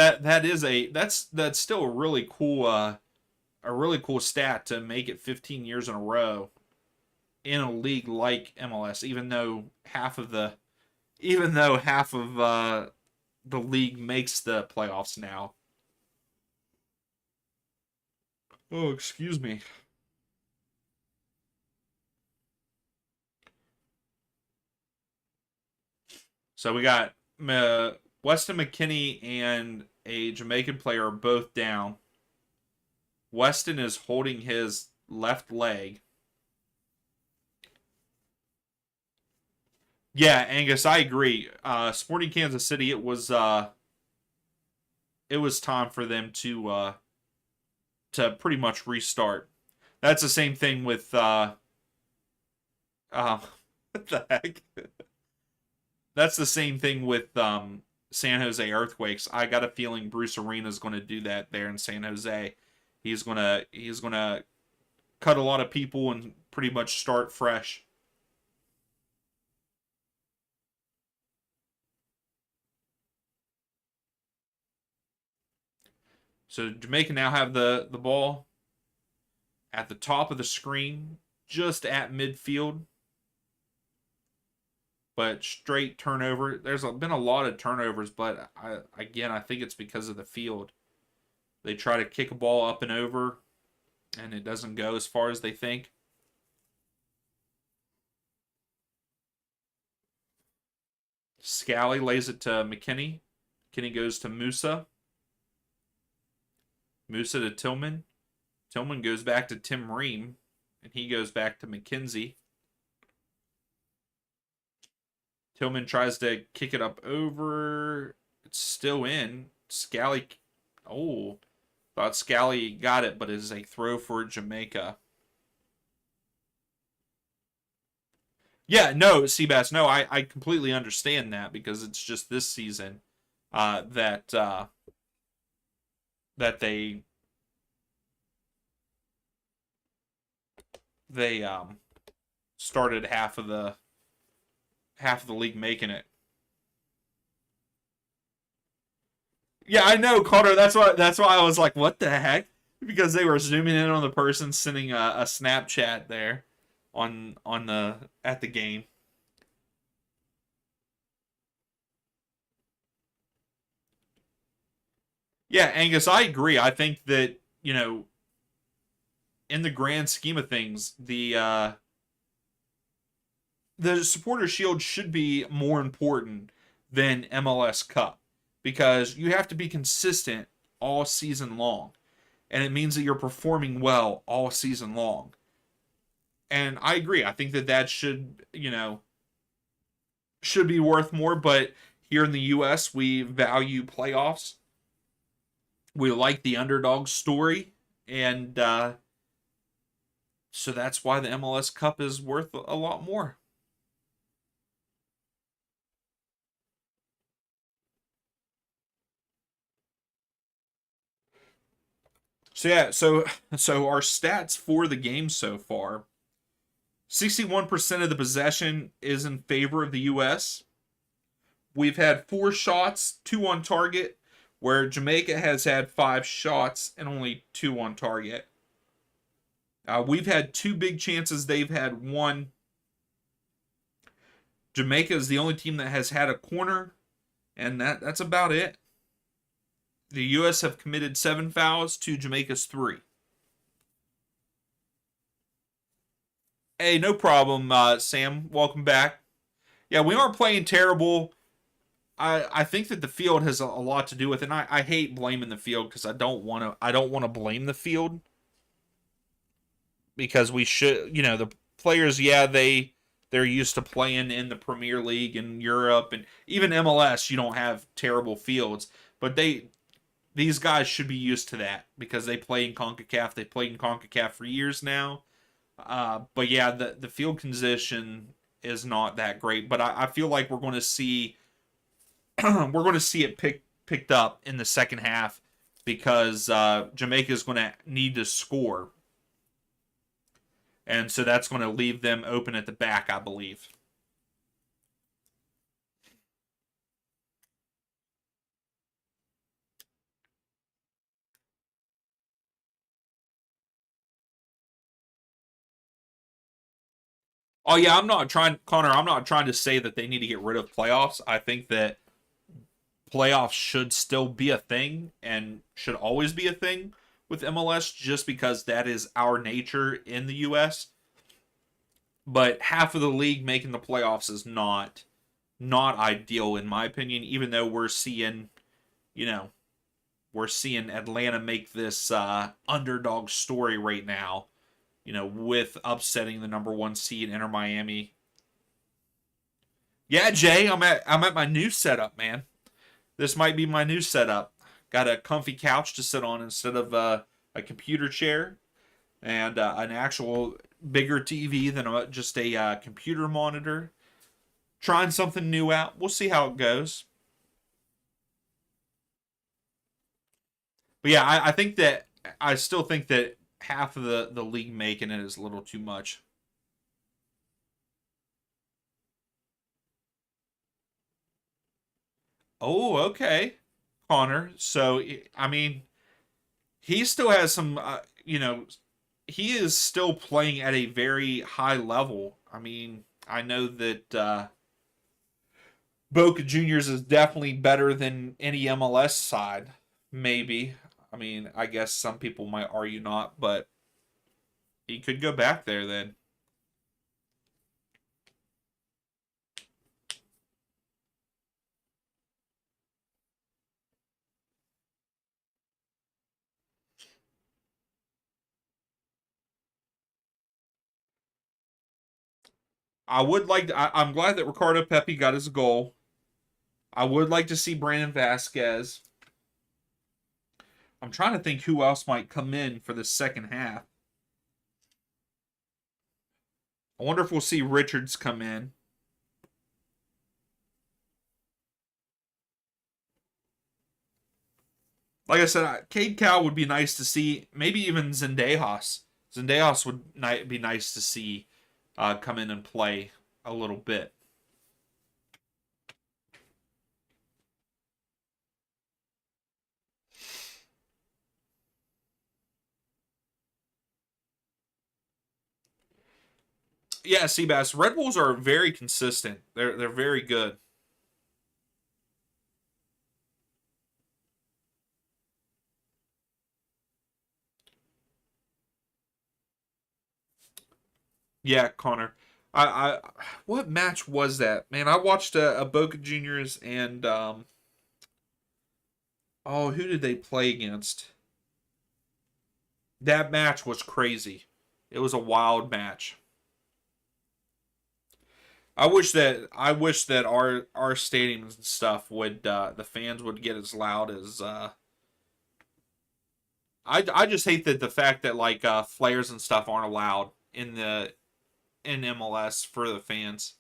still a really cool stat to make it 15 years in a row in a league like MLS. Even though half of the league makes the playoffs now. Oh, excuse me. So we got Weston McKennie and a Jamaican player are both down. Weston is holding his left leg. Yeah, Angus, I agree. Sporting Kansas City, it was time for them to pretty much restart. That's the same thing with uh what the heck? That's the same thing with San Jose Earthquakes. I got a feeling Bruce Arena is going to do that there in San Jose. He's gonna cut a lot of people and pretty much start fresh. So Jamaica now have the ball at the top of the screen, just at midfield, but straight turnover. Been a lot of turnovers, but I think it's because of the field. They try to kick a ball up and over, and it doesn't go as far as they think. Scally lays it to McKinney. McKinney goes to Musa. Musa to Tillman. Tillman goes back to Tim Ream, and he goes back to McKenzie. Tillman tries to kick it up over. It's still in. Scally. Oh, thought Scally got it, but it is a throw for Jamaica. Yeah, no, Seabass, no, I completely understand that because it's just this season that that they started half of the league making it. Yeah, I know, Carter. That's why I was like, what the heck? Because they were zooming in on the person sending a Snapchat there on the at the game. Yeah, Angus, I agree. I think that, you know, in the grand scheme of things, the supporter shield should be more important than MLS Cup because you have to be consistent all season long. And it means that you're performing well all season long. And I agree. I think that should, you know, should be worth more, but here in the US, we value playoffs. We like the underdog story, and so that's why the MLS Cup is worth a lot more. So yeah, so our stats for the game so far: 61% of the possession is in favor of the U.S. We've had 4 shots, 2 on target, where Jamaica has had 5 shots and only 2 on target. We've had 2 big chances, they've had one. Jamaica is the only team that has had a corner, and that's about it. The U.S. have committed 7 fouls to Jamaica's 3. Hey, no problem, Sam. Welcome back. Yeah, we aren't playing terrible. I think that the field has a lot to do with it. And I hate blaming the field because I don't want to blame the field because we should, the players, yeah, they're used to playing in the Premier League in Europe and even MLS. You don't have terrible fields, but these guys should be used to that because they play in CONCACAF. They played in CONCACAF for years now. But yeah, the field condition is not that great. But I feel like we're going to see it picked up in the second half because Jamaica is going to need to score, and so that's going to leave them open at the back, I believe. Oh yeah, I'm not trying, Connor. I'm not trying to say that they need to get rid of playoffs. I think that playoffs should still be a thing and should always be a thing with MLS, just because that is our nature in the U.S. But half of the league making the playoffs is not ideal in my opinion. Even though you know, we're seeing Atlanta make this underdog story right now. With upsetting the number 1 seed Inter Miami. Yeah, Jay, I'm at my new setup, man. This might be my new setup. Got a comfy couch to sit on instead of a computer chair, and an actual bigger TV than just a computer monitor. Trying something new out. We'll see how it goes. But yeah, I think that I still think that half of the league making it is a little too much. Oh, okay, Connor. So I mean, he still has some. He is still playing at a very high level. I mean, I know that Boca Juniors is definitely better than any MLS side. Maybe. I mean, I guess some people might argue not, but he could go back there then. I'm glad that Ricardo Pepi got his goal. I would like to see Brandon Vasquez. I'm trying to think who else might come in for the second half. I wonder if we'll see Richards come in. Like I said, Cade Cal would be nice to see. Maybe even Zendejas. Zendejas would be nice to see come in and play a little bit. Yeah, Seabass. Red Bulls are very consistent. They're very good. Yeah, Connor. I what match was that? Man, I watched a Boca Juniors and oh, who did they play against? That match was crazy. It was a wild match. I wish that our stadiums and stuff would the fans would get as loud as I just hate that the fact that like flares and stuff aren't allowed in MLS for the fans.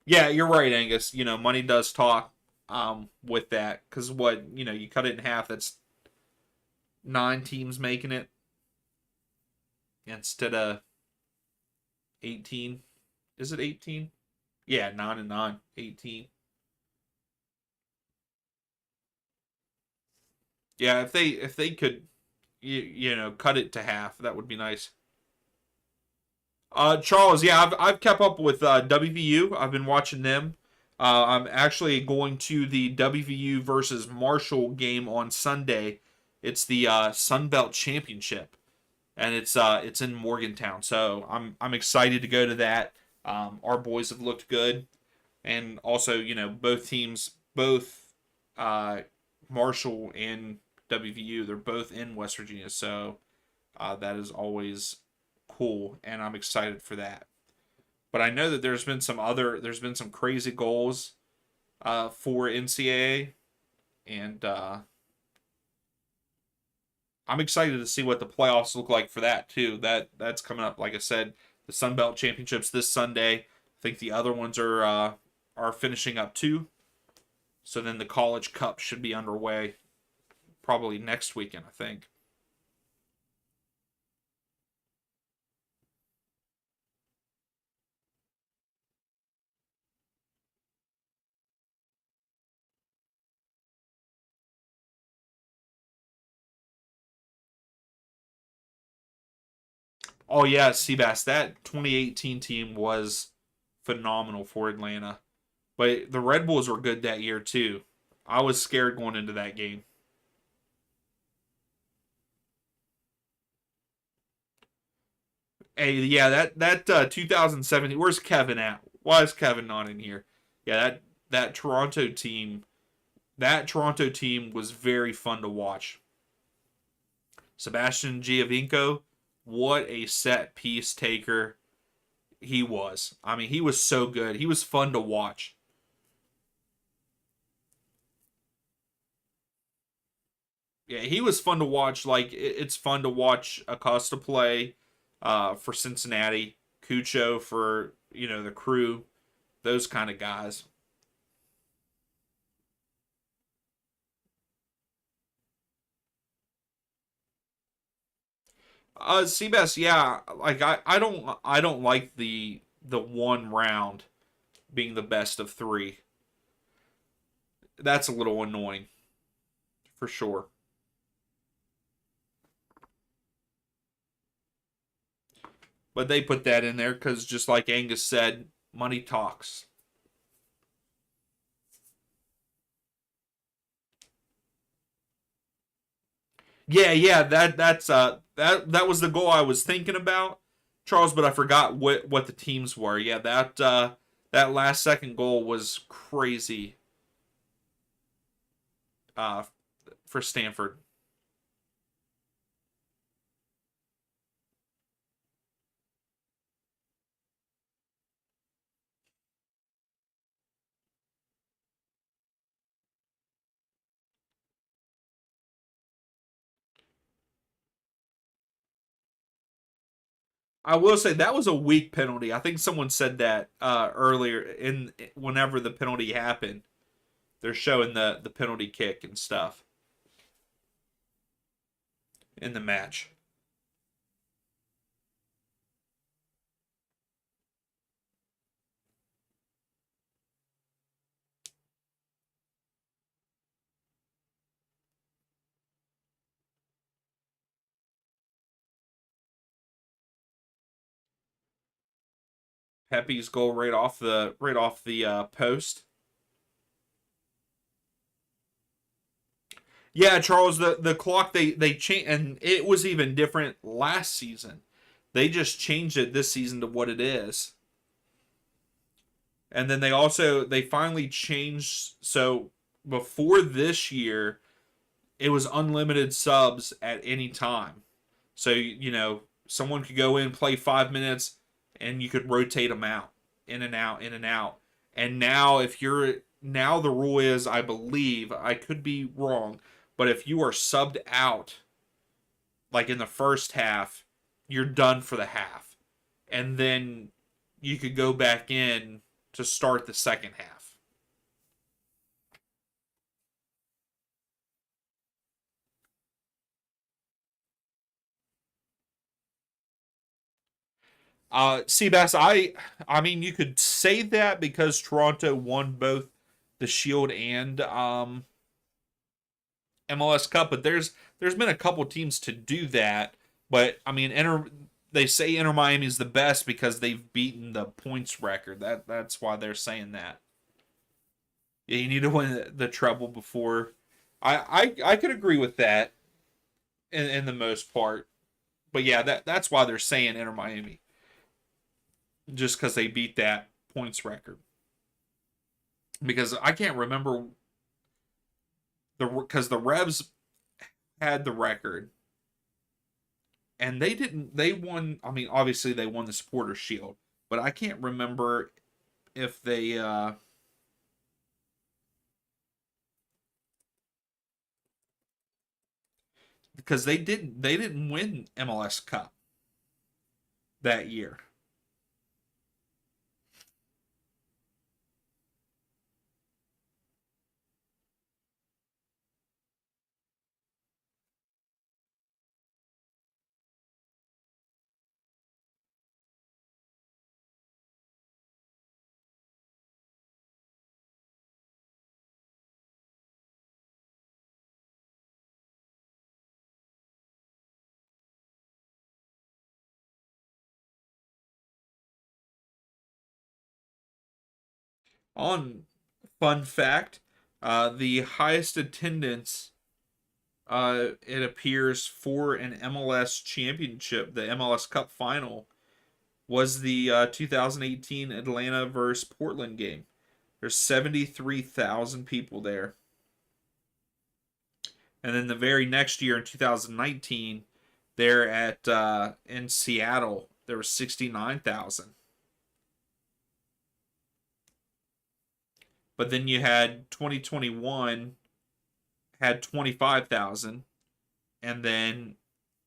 Yeah, you're right, Angus. Money does talk with that because you cut it in half. That's 9 teams making it instead of 18. Is it 18? Yeah, 9 and 9, 18. Yeah, if they could cut it to half, that would be nice. Charles, yeah, I've kept up with WVU. I've been watching them. I'm actually going to the WVU versus Marshall game on Sunday. It's the Sun Belt Championship, and it's in Morgantown. So I'm excited to go to that. Our boys have looked good, and also both teams, both uh, Marshall and WVU, they're both in West Virginia. So that is always cool, and I'm excited for that. But I know that there's been some crazy goals for NCAA, and I'm excited to see what the playoffs look like for that too. That's coming up. Like I said, the Sun Belt Championships this Sunday. I think the other ones are finishing up too. So then the College Cup should be underway probably next weekend, I think. Oh yeah, Seabass. That 2018 team was phenomenal for Atlanta. But the Red Bulls were good that year too. I was scared going into that game. Hey, yeah, that 2017. Where's Kevin at? Why is Kevin not in here? Yeah, that Toronto team. That Toronto team was very fun to watch. Sebastian Giovinco, what a set piece taker he was. I mean, he was so good. He was fun to watch. Yeah, he was fun to watch. Like it's fun to watch Acosta play for Cincinnati, Cucho for the Crew, those kind of guys. Seabass, yeah, like I don't like the one round being the best of three. That's a little annoying for sure. But they put that in there because just like Angus said, money talks. Yeah, yeah, that was the goal I was thinking about, Charles, but I forgot what the teams were. Yeah, that last second goal was crazy uh for Stanford. I will say that was a weak penalty. I think someone said that earlier in whenever the penalty happened. They're showing the penalty kick and stuff in the match. Pepe's goal right off the post. Yeah, Charles, the clock they changed, and it was even different last season. They just changed it this season to what it is, and then they finally changed. So before this year, it was unlimited subs at any time. So someone could go in, play 5 minutes, and you could rotate them out, in and out, in and out. And now, if you're now the rule is, I believe I could be wrong, but if you are subbed out like in the first half, you're done for the half, and then you could go back in to start the second half. Seabass, I mean, you could say that because Toronto won both the Shield and MLS Cup, but there's been a couple teams to do that. But I mean, they say Inter Miami is the best because they've beaten the points record. That's why they're saying that. Yeah, you need to win the treble before. I could agree with that in the most part. But yeah, that's why they're saying Inter Miami, just because they beat that points record. Because I can't remember because the Revs had the record and they didn't. They won. I mean, obviously they won the Supporters Shield, but I can't remember if they because they didn't win MLS Cup that year. On fun fact, the highest attendance it appears for an MLS championship, the MLS Cup final, was the 2018 Atlanta versus Portland game. There's 73,000 people there. And then the very next year in 2019, there at in Seattle, there was 69,000. But then you had 2021 had 25,000, and then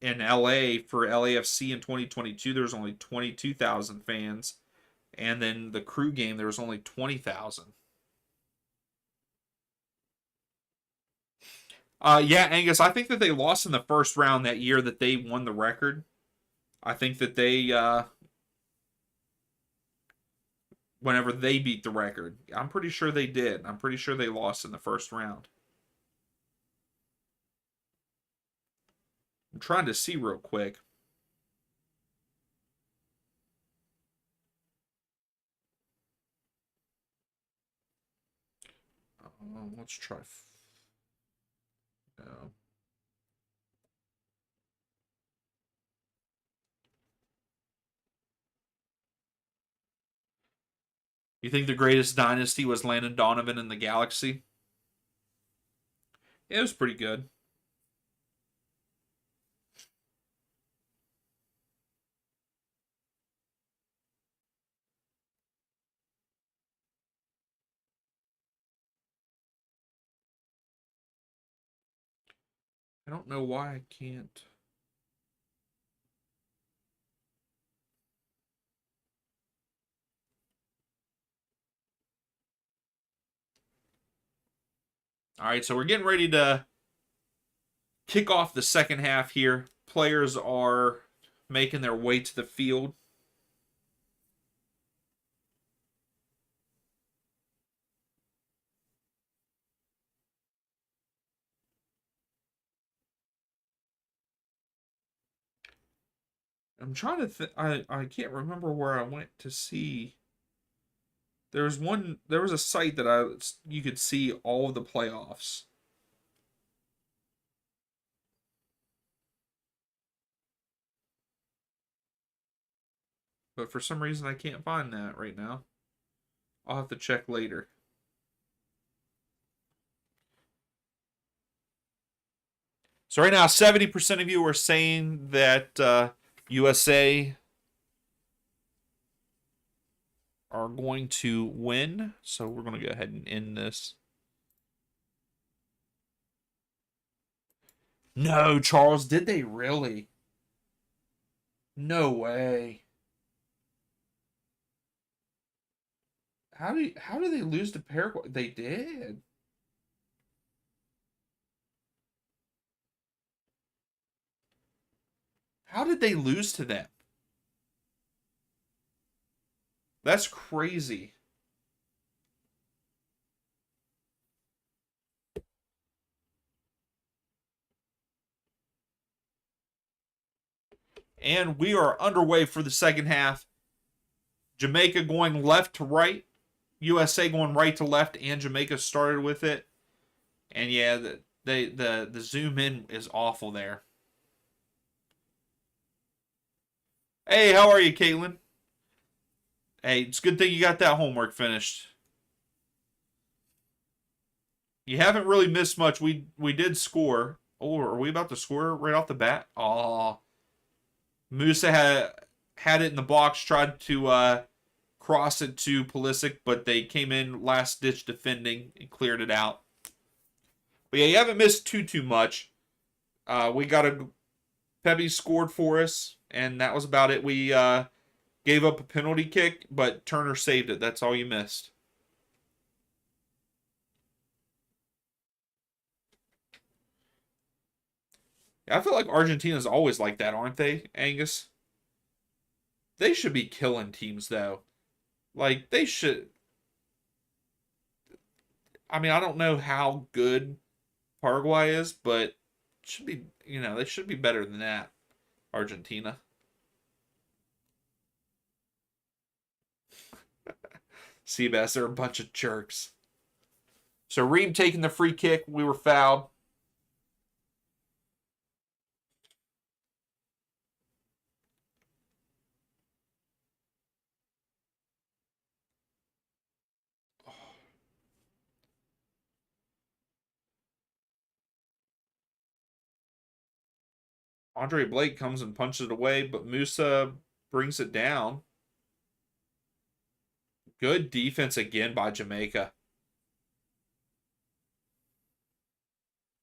in LA for LAFC in 2022 there was only 22,000 fans, and then the crew game there was only 20,000. Yeah, Angus, I think that they lost in the first round that year that they won the record. I think that they whenever they beat the record, I'm pretty sure they did. I'm pretty sure they lost in the first round. I'm trying to see real quick. Let's try. No. You think the greatest dynasty was Landon Donovan in the Galaxy? Yeah, it was pretty good. I don't know why I can't. All right, so we're getting ready to kick off the second half here. Players are making their way to the field. I'm trying to think. I can't remember where I went to see. There was one. There was a site that you could see all of the playoffs. But for some reason I can't find that right now. I'll have to check later. So right now, 70% of you are saying that USA are going to win. So we're going to go ahead and end this. No, Charles, did they really? No way. How do they lose to Paraguay? They did. How did they lose to them? That's crazy. And we are underway for the second half. Jamaica going left to right, USA going right to left, and Jamaica started with it. And yeah, the zoom in is awful there. Hey, how are you, Caitlin? Hey, it's a good thing you got that homework finished. You haven't really missed much. We did score. Oh, are we about to score right off the bat? Oh, Musa had it in the box, tried to cross it to Pulisic, but they came in last ditch defending and cleared it out. But yeah, you haven't missed too much. We got a Pepe scored for us, and that was about it. We gave up a penalty kick, but Turner saved it. That's all you missed. I feel like Argentina's always like that, aren't they, Angus? They should be killing teams though. Like they should. I mean, I don't know how good Paraguay is, but should be. They should be better than that. Argentina. Seabass, they're a bunch of jerks. So Reem taking the free kick. We were fouled. Andre Blake comes and punches it away, but Musa brings it down. Good defense again by Jamaica.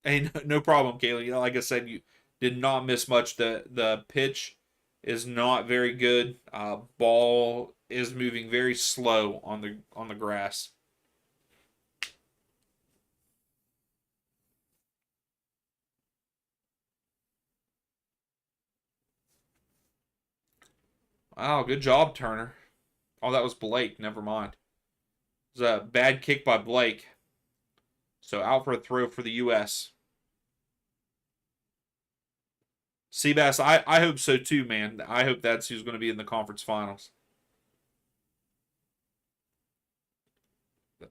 Hey, no problem, Kaylee. Like I said, you did not miss much. The pitch is not very good. Ball is moving very slow on the grass. Wow, good job, Turner. Oh, that was Blake. Never mind. It was a bad kick by Blake. So out for a throw for the U.S. Seabass, I hope so too, man. I hope that's who's going to be in the conference finals.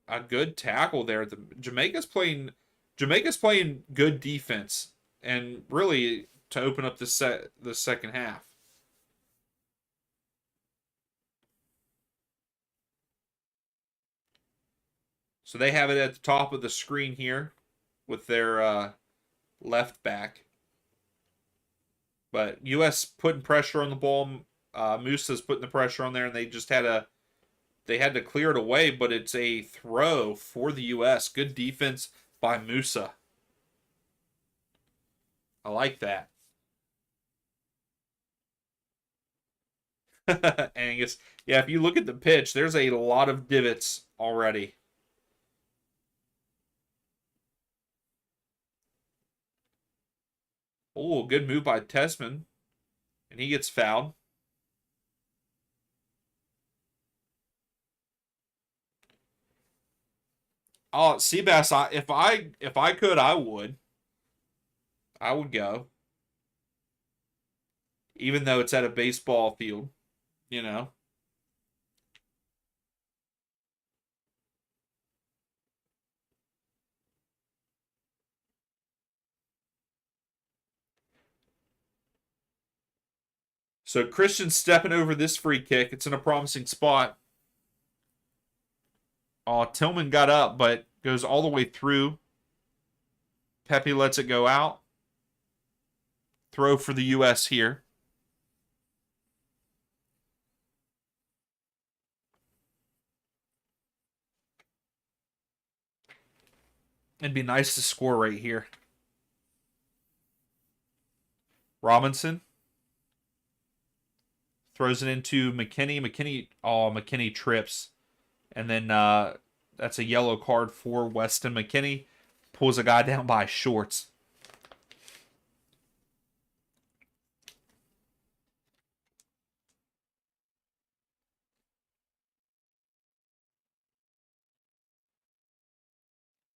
A good tackle there. Jamaica's playing good defense, and really to open up the second half. So they have it at the top of the screen here with their left back. But U.S. putting pressure on the ball. Musa's putting the pressure on there, and they had to clear it away, but it's a throw for the U.S. Good defense by Musa. I like that. Angus. Yeah, if you look at the pitch, there's a lot of divots already. Oh, good move by Tesman. And he gets fouled. Oh, Seabass, if I could, I would. I would go. Even though it's at a baseball field, you know. So Christian's stepping over this free kick. It's in a promising spot. Oh, Tillman got up, but goes all the way through. Pepe lets it go out. Throw for the U.S. here. It'd be nice to score right here. Robinson throws it into McKinney. McKinney trips And then that's a yellow card for Weston McKennie. Pulls a guy down by shorts.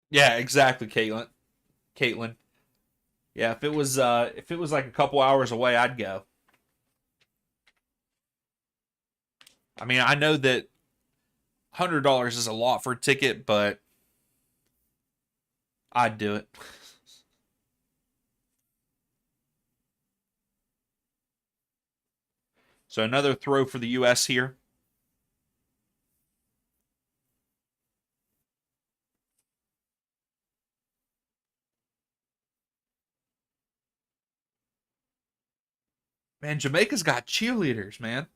Yeah, exactly, Caitlin. Yeah, if it was like a couple hours away, I'd go. I mean, I know that $100 is a lot for a ticket, but I'd do it. So another throw for the U.S. here. Man, Jamaica's got cheerleaders, man.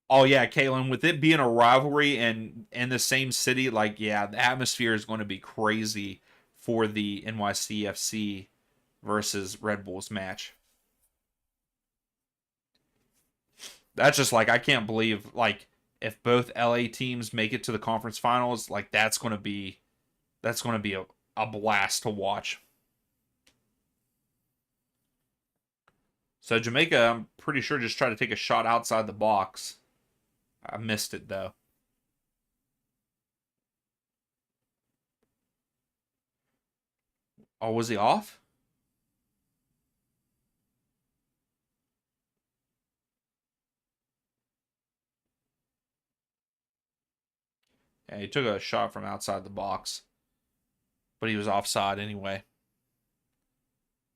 Oh yeah, Caitlin, with it being a rivalry and in the same city, like yeah, the atmosphere is going to be crazy for the NYCFC versus Red Bulls match. That's just like I can't believe like if both LA teams make it to the conference finals, like that's going to be a blast to watch. So Jamaica, I'm pretty sure just tried to take a shot outside the box. I missed it though. Oh, was he off? Yeah, he took a shot from outside the box, but he was offside anyway.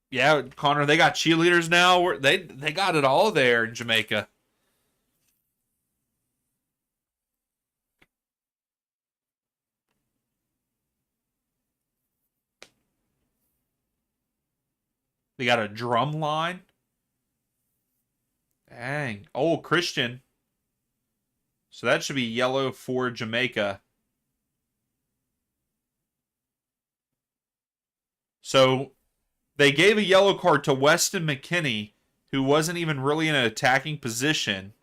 Yeah, Connor, they got cheerleaders now. They got it all there in Jamaica. They got a drum line. Dang. Oh, Christian. So that should be yellow for Jamaica. So they gave a yellow card to Weston McKennie, who wasn't even really in an attacking position.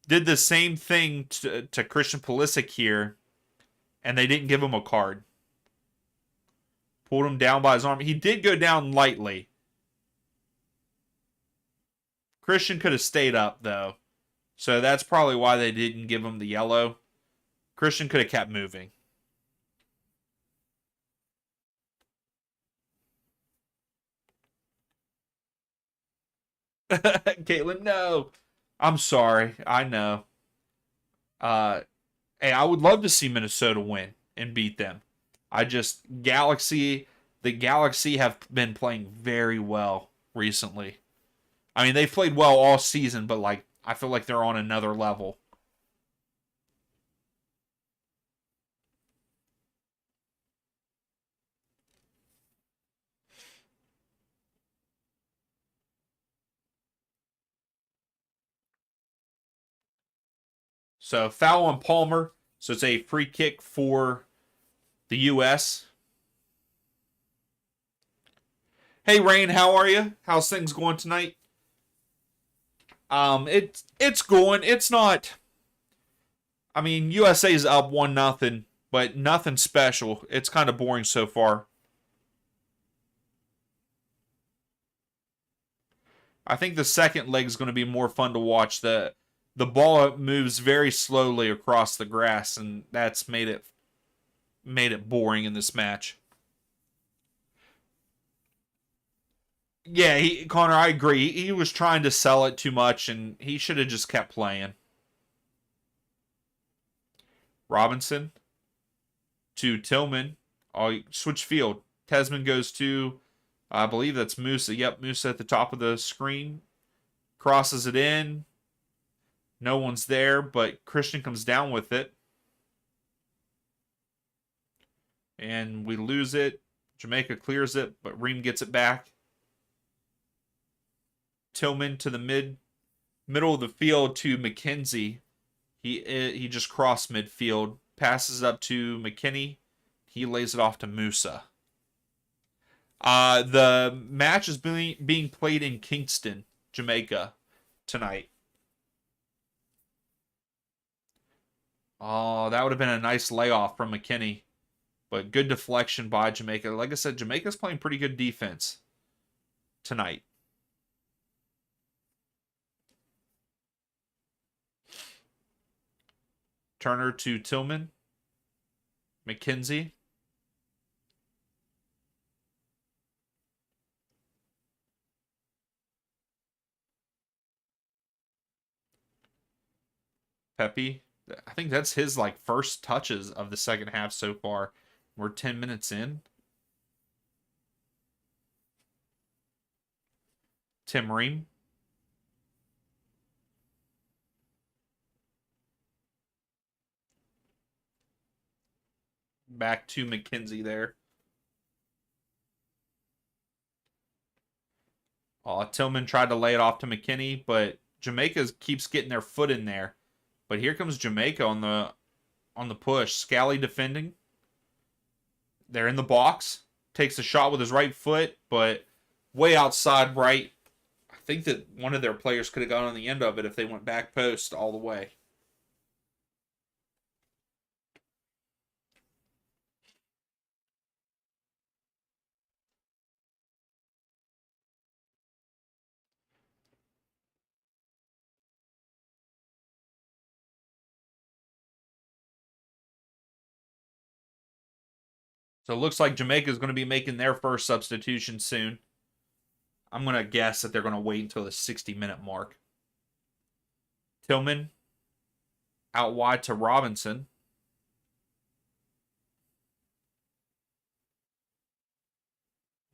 Did the same thing to Christian Pulisic here, and they didn't give him a card. Pulled him down by his arm. He did go down lightly. Christian could have stayed up, though. So that's probably why they didn't give him the yellow. Christian could have kept moving. Caitlin, no. I'm sorry. I know. Uh, hey, I would love to see Minnesota win and beat them. The Galaxy have been playing very well recently. I mean, they've played well all season, but like I feel like they're on another level. So foul on Palmer. So it's a free kick for the U.S. Hey Rain, how are you? How's things going tonight? It's going. It's not. I mean, USA's up 1-0, but nothing special. It's kind of boring so far. I think the second leg is going to be more fun to watch. The ball moves very slowly across the grass, and that's made it boring in this match. Yeah, Connor, I agree. He was trying to sell it too much, and he should have just kept playing. Robinson to Tillman. Oh, switch field. Tesman goes to, I believe that's Musa. Yep, Musa at the top of the screen. Crosses it in. No one's there, but Christian comes down with it. And we lose it. Jamaica clears it, but Ream gets it back. Tillman to the middle of the field to McKenzie. He just crossed midfield, passes up to McKinney. He lays it off to Musa. The match is being played in Kingston, Jamaica, tonight. Oh, that would have been a nice layoff from McKinney. But good deflection by Jamaica. Like I said, Jamaica's playing pretty good defense tonight. Turner to Tillman. McKenzie. Pepe. I think that's his like first touches of the second half so far. We're 10 minutes in. Tim Ream. Back to McKenzie there. Tillman tried to lay it off to McKinney, but Jamaica keeps getting their foot in there. But here comes Jamaica on the push. Scally defending. They're in the box. Takes a shot with his right foot, but way outside right. I think that one of their players could have gone on the end of it if they went back post all the way. So it looks like Jamaica is going to be making their first substitution soon. I'm going to guess that they're going to wait until the 60-minute mark. Tillman out wide to Robinson.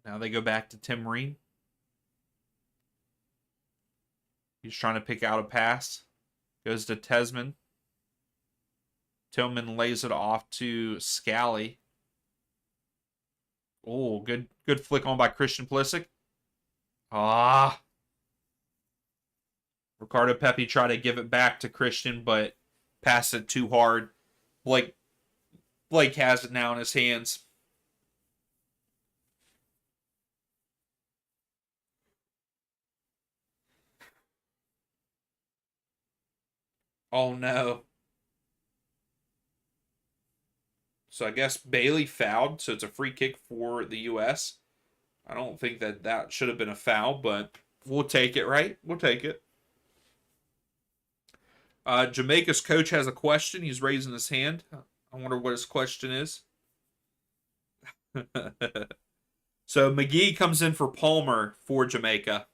Now they go back to Tim Ream. He's trying to pick out a pass. Goes to Tesman. Tillman lays it off to Scally. Oh, good flick on by Christian Pulisic. Ricardo Pepi tried to give it back to Christian, but passed it too hard. Blake has it now in his hands. Oh no. So I guess Bailey fouled, so it's a free kick for the U.S. I don't think that should have been a foul, but we'll take it, right? We'll take it. Jamaica's coach has a question. He's raising his hand. I wonder what his question is. So McGee comes in for Palmer for Jamaica.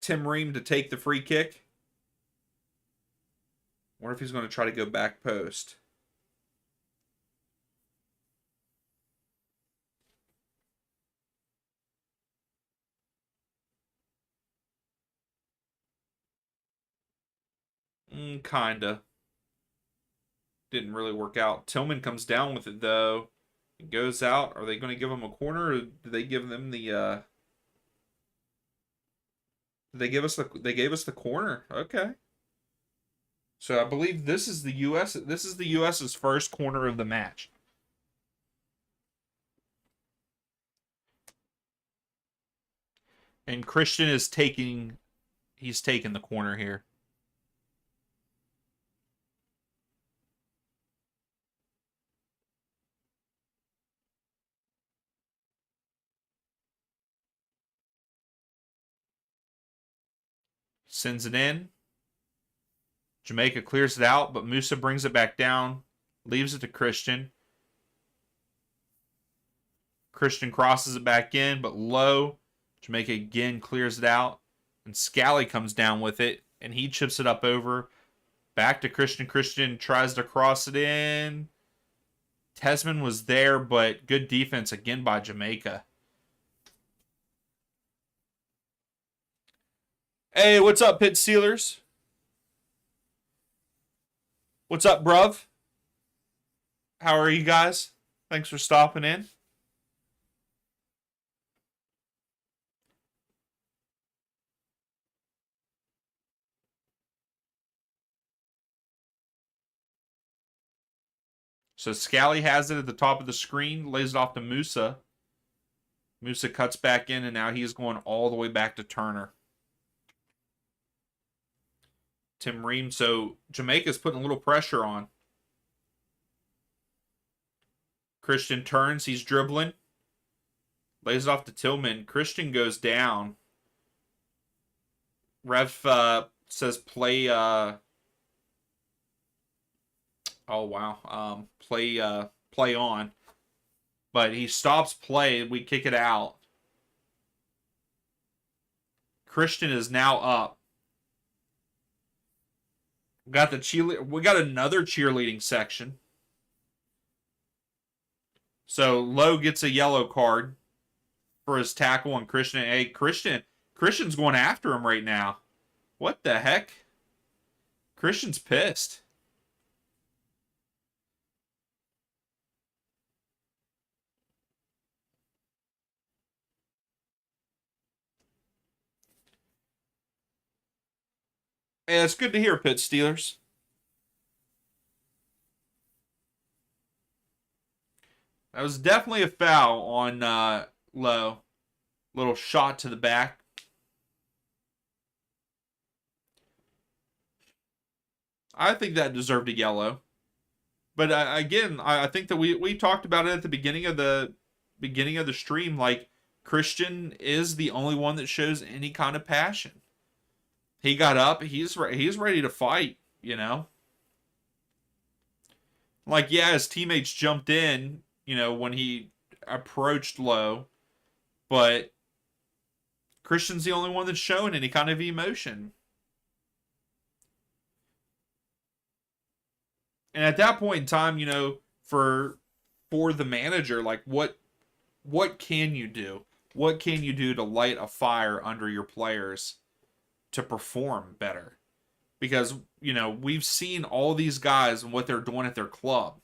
Tim Ream to take the free kick. Wonder if he's going to try to go back post. Kinda. Didn't really work out. Tillman comes down with it though. It goes out. Are they going to give him a corner, or do they give them the? Did they give us the? They gave us the corner. Okay. So I believe this is the U.S. This is the U.S.'s first corner of the match. And Christian is taking. He's taking the corner here. Sends it in. Jamaica clears it out, but Musa brings it back down, leaves it to Christian. Christian crosses it back in, but low. Jamaica again clears it out, and Scally comes down with it, and he chips it up over. Back to Christian. Christian tries to cross it in. Tesman was there, but good defense again by Jamaica. Hey, what's up, Pit Steelers? What's up, bruv? How are you guys? Thanks for stopping in. So Scally has it at the top of the screen, lays it off to Musa. Musa cuts back in, and now he's going all the way back to Turner. Tim Ream. So Jamaica's putting a little pressure on. Christian turns. He's dribbling. Lays it off to Tillman. Christian goes down. Ref says play. Oh wow. Play on. But he stops play. We kick it out. Christian is now up. We got another cheerleading section. So Lowe gets a yellow card for his tackle on Christian. Hey, Christian's going after him right now. What the heck? Christian's pissed. Hey, it's good to hear, Pitt Steelers. That was definitely a foul on Lowe. Little shot to the back. I think that deserved a yellow. But again, I think that we talked about it at the beginning of the stream. Like, Christian is the only one that shows any kind of passion. He got up. He's ready to fight. You know. Like, yeah, his teammates jumped in. You know, when he approached Lowe, but Christian's the only one that's showing any kind of emotion. And at that point in time, you know, for the manager, like, what can you do? What can you do to light a fire under your players to perform better? Because, you know, we've seen all these guys and what they're doing at their club.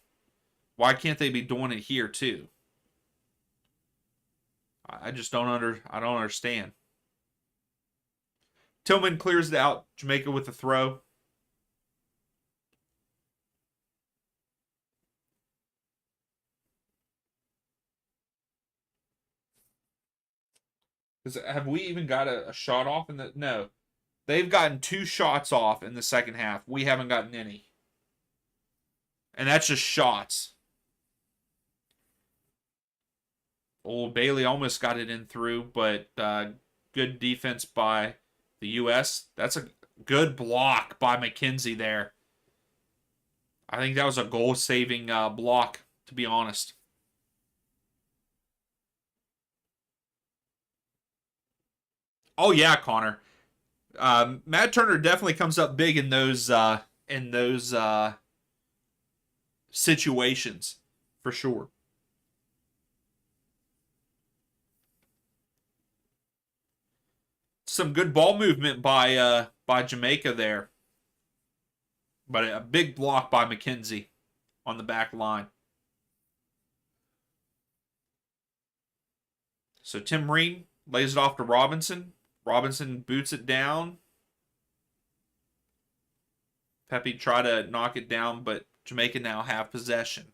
Why can't they be doing it here too? I just don't understand. Tillman clears it out. Jamaica with the throw. Have we even got a shot off in the... No. They've gotten 2 shots off in the second half. We haven't gotten any. And that's just shots. Old Bailey almost got it in through, but good defense by the U.S. That's a good block by McKenzie there. I think that was a goal-saving block, to be honest. Oh yeah, Connor. Matt Turner definitely comes up big in those situations, for sure. Some good ball movement by Jamaica there, but a big block by McKenzie on the back line. So Tim Ream lays it off to Robinson. Robinson boots it down. Pepe try to knock it down, but Jamaica now have possession.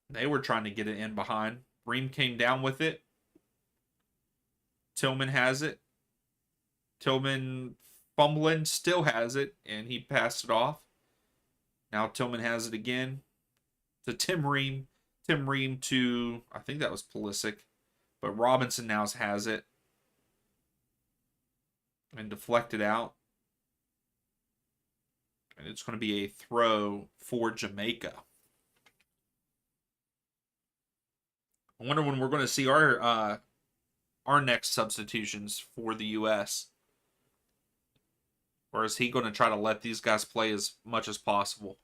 They were trying to get it in behind. Ream came down with it. Tillman has it. Tillman fumbling, still has it, and he passed it off. Now Tillman has it again to Tim Ream. Tim Ream to, I think that was Pulisic, but Robinson now has it and deflected out. And it's going to be a throw for Jamaica. I wonder when we're going to see our next substitutions for the U.S. Or is he going to try to let these guys play as much as possible?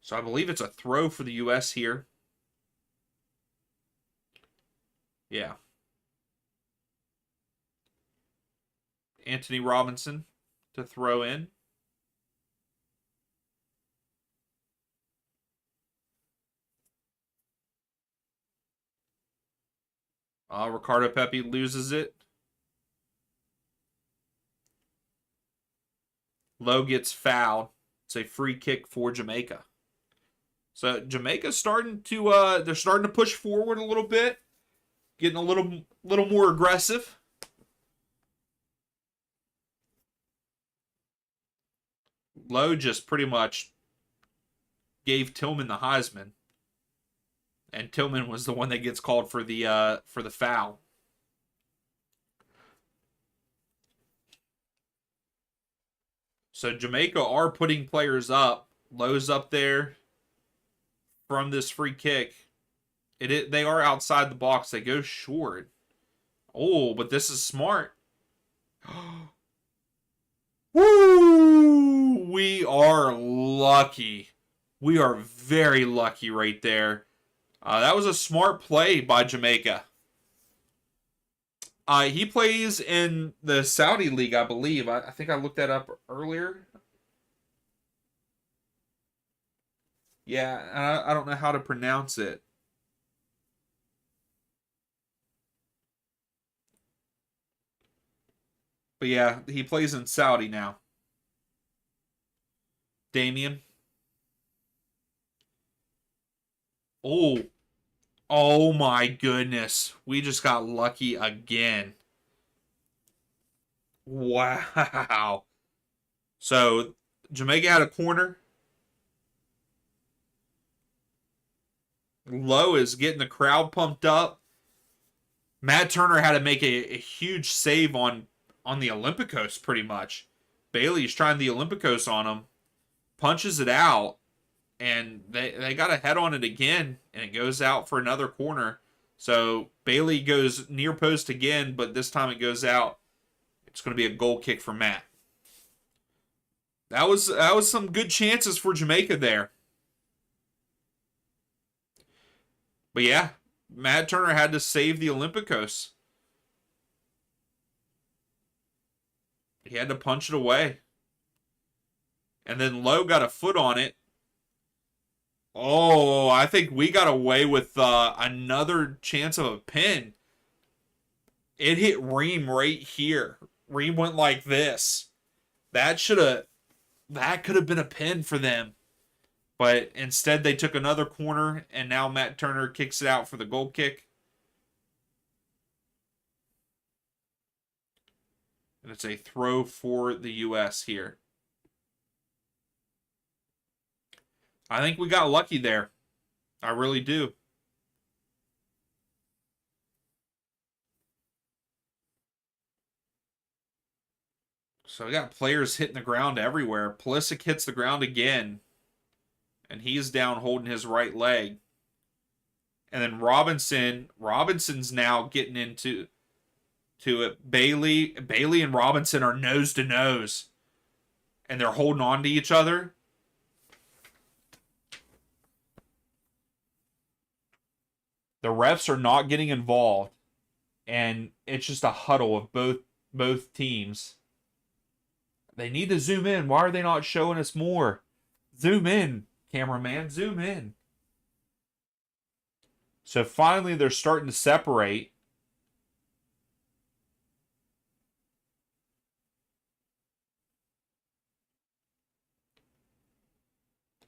So I believe it's a throw for the U.S. here. Yeah. Anthony Robinson to throw in. Ricardo Pepi loses it. Lowe gets fouled. It's a free kick for Jamaica. So Jamaica's starting to they're starting to push forward a little bit, getting a little more aggressive. Lowe just pretty much gave Tillman the Heisman, and Tillman was the one that gets called for the foul. So Jamaica are putting players up. Lowe's up there from this free kick. They are outside the box. They go short. Oh, but this is smart. Woo! We are lucky. We are very lucky right there. That was a smart play by Jamaica. He plays in the Saudi League, I believe. I think I looked that up earlier. Yeah, I don't know how to pronounce it. But yeah, he plays in Saudi now. Damien. Oh. Oh my goodness. We just got lucky again. Wow. So, Jamaica had a corner. Lowe is getting the crowd pumped up. Matt Turner had to make a huge save on the Olympicos, pretty much. Bailey's trying the Olympicos on him. Punches it out. And they got a head on it again. And it goes out for another corner. So Bailey goes near post again. But this time it goes out. It's going to be a goal kick for Matt. That was some good chances for Jamaica there. But yeah, Matt Turner had to save the Olympicos. He had to punch it away. And then Lowe got a foot on it. Oh, I think we got away with another chance of a pin. It hit Ream right here. Ream went like this. That could have been a pin for them. But instead they took another corner, and now Matt Turner kicks it out for the goal kick. And it's a throw for the U.S. here. I think we got lucky there. I really do. So we got players hitting the ground everywhere. Pulisic hits the ground again. And he's down holding his right leg. And then Robinson's now getting into it. Bailey and Robinson are nose to nose. And they're holding on to each other. The refs are not getting involved. And it's just a huddle of both teams. They need to zoom in. Why are they not showing us more? Zoom in, cameraman. Zoom in. So finally they're starting to separate.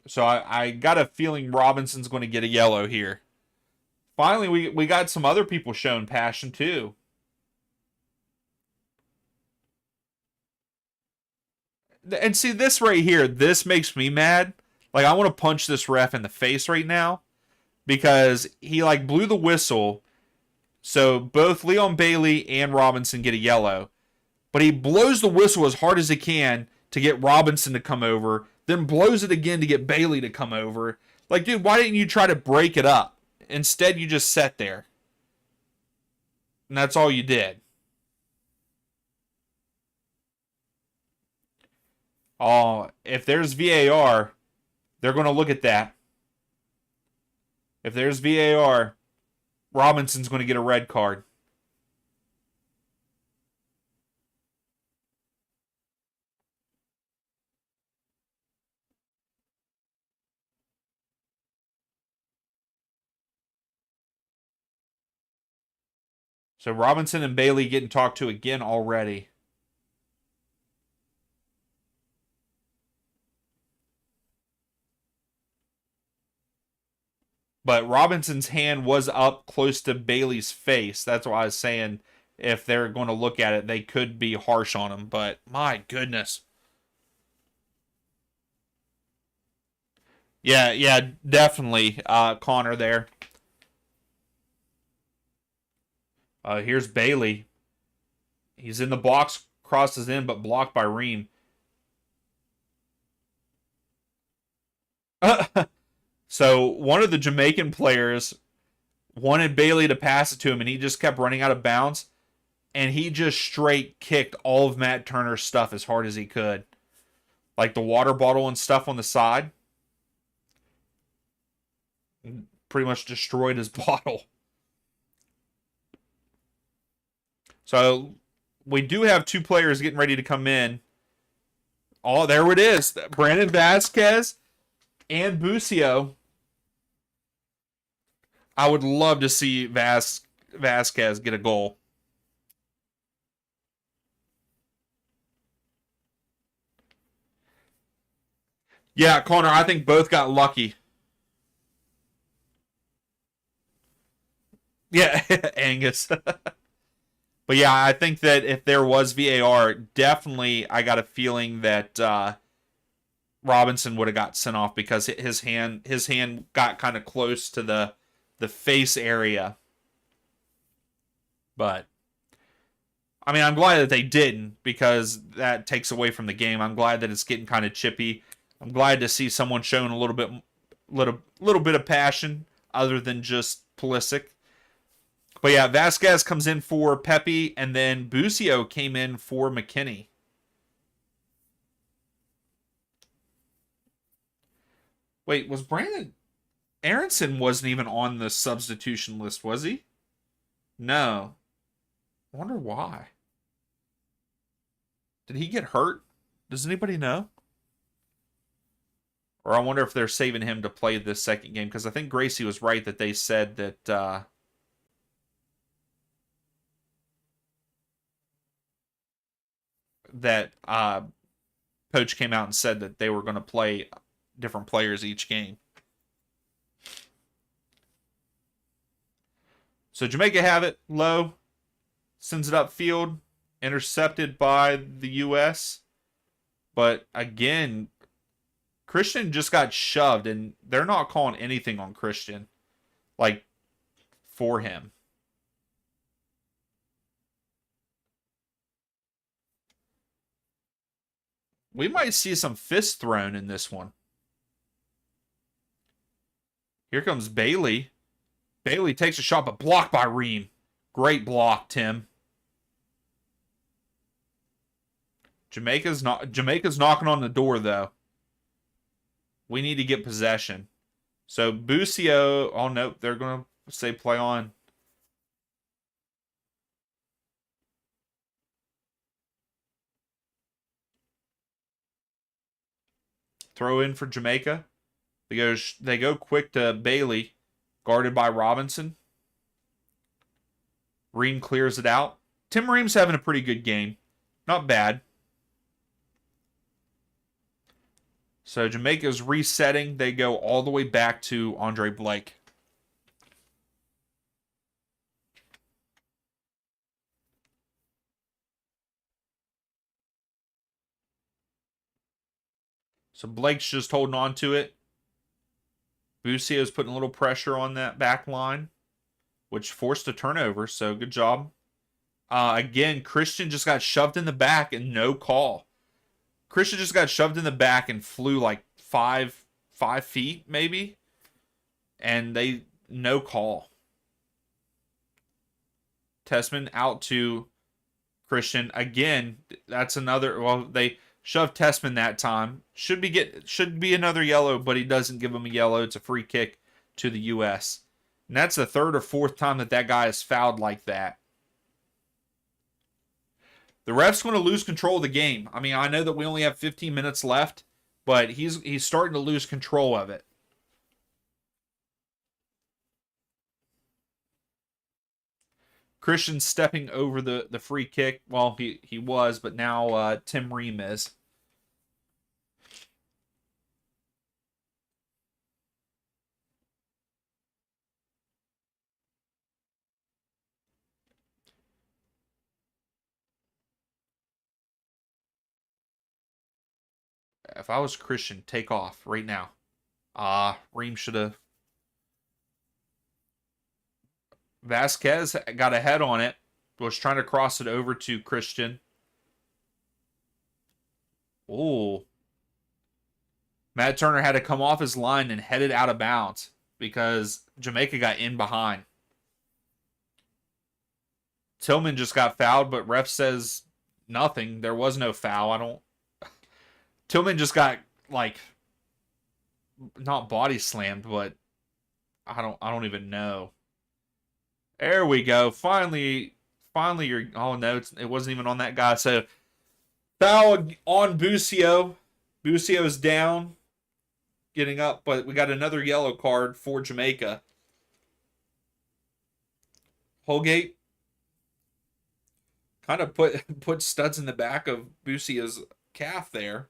So I got a feeling Robinson's going to get a yellow here. Finally, we got some other people showing passion too. And see this right here, this makes me mad. Like I want to punch this ref in the face right now because he like blew the whistle. So both Leon Bailey and Robinson get a yellow. But he blows the whistle as hard as he can to get Robinson to come over, then blows it again to get Bailey to come over. Like, dude, why didn't you try to break it up? Instead, you just sat there. And that's all you did. Oh, if there's VAR, they're going to look at that. If there's VAR, Robinson's going to get a red card. So Robinson and Bailey getting talked to again already. But Robinson's hand was up close to Bailey's face. That's why I was saying if they're going to look at it, they could be harsh on him. But my goodness. Yeah, yeah, definitely Connor there. Here's Bailey. He's in the box, crosses in, but blocked by Reem. So one of the Jamaican players wanted Bailey to pass it to him, and he just kept running out of bounds. And he just straight kicked all of Matt Turner's stuff as hard as he could. Like the water bottle and stuff on the side. Pretty much destroyed his bottle. So we do have two players getting ready to come in. Oh, there it is. Brandon Vasquez and Busio. I would love to see Vasquez get a goal. Yeah, Connor, I think both got lucky. Yeah, Angus. But yeah, I think that if there was VAR, definitely I got a feeling that Robinson would have got sent off because his hand got kind of close to the face area. But I mean, I'm glad that they didn't because that takes away from the game. I'm glad that it's getting kind of chippy. I'm glad to see someone showing a little bit of passion other than just Pulisic. But yeah, Vasquez comes in for Pepe, and then Busio came in for McKinney. Wait, was Brandon Aronson wasn't even on the substitution list, was he? No. I wonder why. Did he get hurt? Does anybody know? Or I wonder if they're saving him to play this second game, because I think Gracie was right that they said that Poach came out and said that they were going to play different players each game. So Jamaica have it low, sends it upfield, intercepted by the U.S. But again, Christian just got shoved, and they're not calling anything on Christian, like, for him. We might see some fists thrown in this one. Here comes Bailey. Bailey takes a shot, but blocked by Reem. Great block, Tim. Jamaica's knocking on the door, though. We need to get possession. So Busio, oh nope, they're going to say play on. Throw in for Jamaica. They go quick to Bailey, guarded by Robinson. Reem clears it out. Tim Ream's having a pretty good game. Not bad. So Jamaica's resetting. They go all the way back to Andre Blake. So Blake's just holding on to it. Busio's putting a little pressure on that back line, which forced a turnover, so good job. Again, Christian just got shoved in the back and no call. Christian just got shoved in the back and flew like five feet, maybe. And no call. Tessman out to Christian. Again, that's another, well, they shoved Tessman that time. Should be another yellow, but he doesn't give him a yellow. It's a free kick to the U.S. And that's the third or fourth time that guy is fouled like that. The ref's going to lose control of the game. I mean, I know that we only have 15 minutes left, but he's starting to lose control of it. Christian stepping over the free kick. Well, he was, but now Tim Ream is. If I was Christian, take off right now. Reem should have. Vasquez got a head on it. Was trying to cross it over to Christian. Oh. Matt Turner had to come off his line and headed out of bounds because Jamaica got in behind. Tillman just got fouled, but ref says nothing. There was no foul. Tillman just got like not body slammed, but I don't even know. There we go. Finally you're oh no, it wasn't even on that guy. So foul on Busio. Busio's down, getting up, but we got another yellow card for Jamaica. Holgate kind of put studs in the back of Busio's calf there.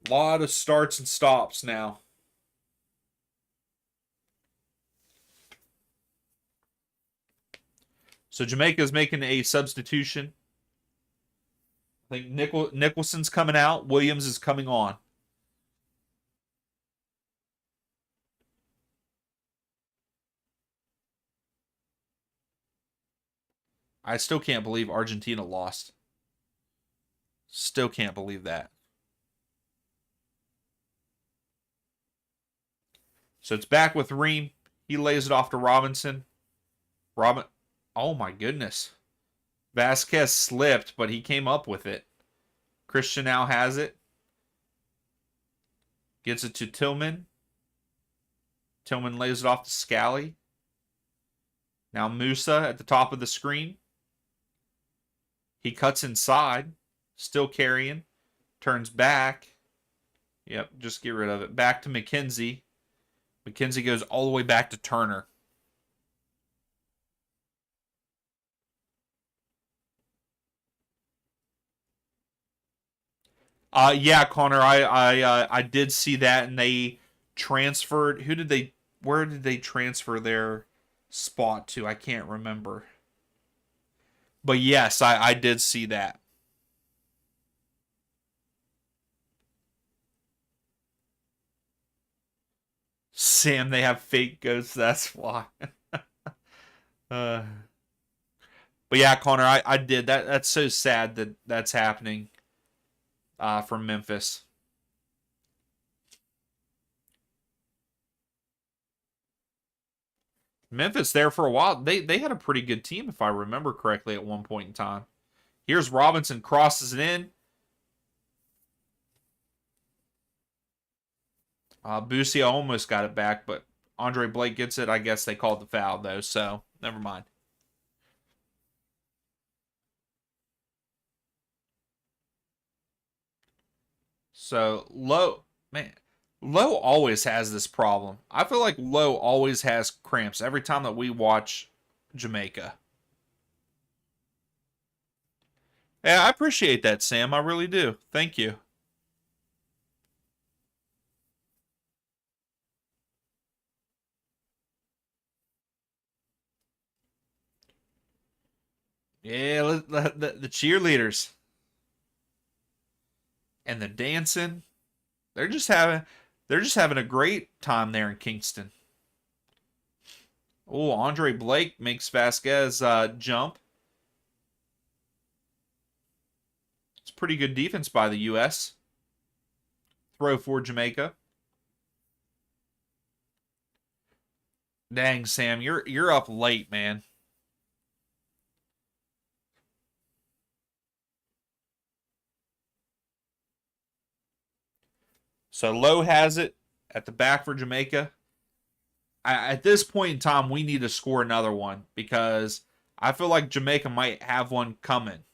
A lot of starts and stops now. So Jamaica's making a substitution. I think Nicholson's coming out. Williams is coming on. I still can't believe Argentina lost. Still can't believe that. So it's back with Ream. He lays it off to Robinson. Oh my goodness. Vasquez slipped, but he came up with it. Christian now has it. Gets it to Tillman. Tillman lays it off to Scally. Now Musa at the top of the screen. He cuts inside. Still carrying. Turns back. Yep, just get rid of it. Back to McKenzie. McKenzie goes all the way back to Turner. Yeah, Connor, I did see that, and they transferred. Where did they transfer their spot to? I can't remember. But yes, I did see that. Sam, they have fake ghosts. That's why. uh, but yeah, Connor, I did that. That's so sad that that's happening. From Memphis. Memphis there for a while. They had a pretty good team, if I remember correctly, at one point in time. Here's Robinson, crosses it in. Busio almost got it back, but Andre Blake gets it. I guess they called the foul, though, so never mind. So, Lowe always has this problem. I feel like Lowe always has cramps every time that we watch Jamaica. Yeah, I appreciate that, Sam. I really do. Thank you. Yeah, the cheerleaders and the dancing. They're just having a great time there in Kingston. Oh, Andre Blake makes Vasquez jump. It's pretty good defense by the U.S. Throw for Jamaica. Dang, Sam, you're up late, man. So Lowe has it at the back for Jamaica. At this point in time, we need to score another one because I feel like Jamaica might have one coming.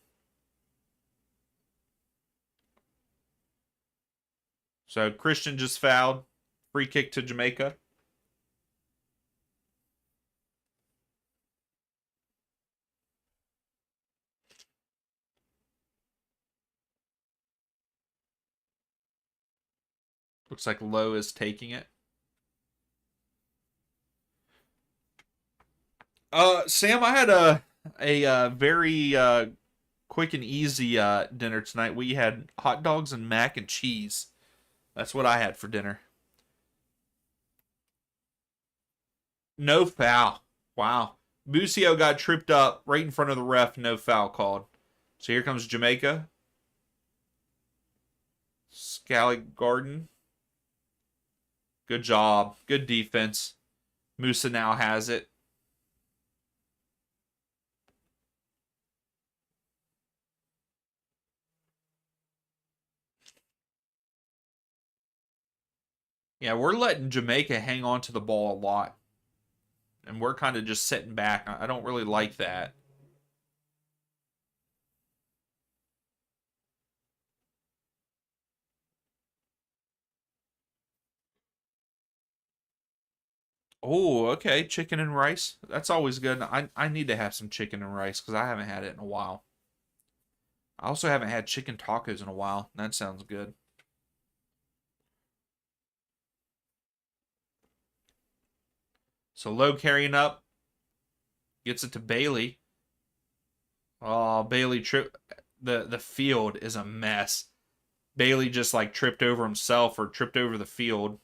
So Christian just fouled. Free kick to Jamaica. Looks like Lowe is taking it. Sam, I had a very quick and easy dinner tonight. We had hot dogs and mac and cheese. That's what I had for dinner. No foul. Wow. Busio got tripped up right in front of the ref. No foul called. So here comes Jamaica. Scally Garden. Good job. Good defense. Musa now has it. Yeah, we're letting Jamaica hang on to the ball a lot. And we're kind of just sitting back. I don't really like that. Oh, okay. Chicken and rice. That's always good. I need to have some chicken and rice because I haven't had it in a while. I also haven't had chicken tacos in a while. That sounds good. So Low carrying up. Gets it to Bailey. Oh, Bailey trip. The field is a mess. Bailey just like tripped over himself or tripped over the field.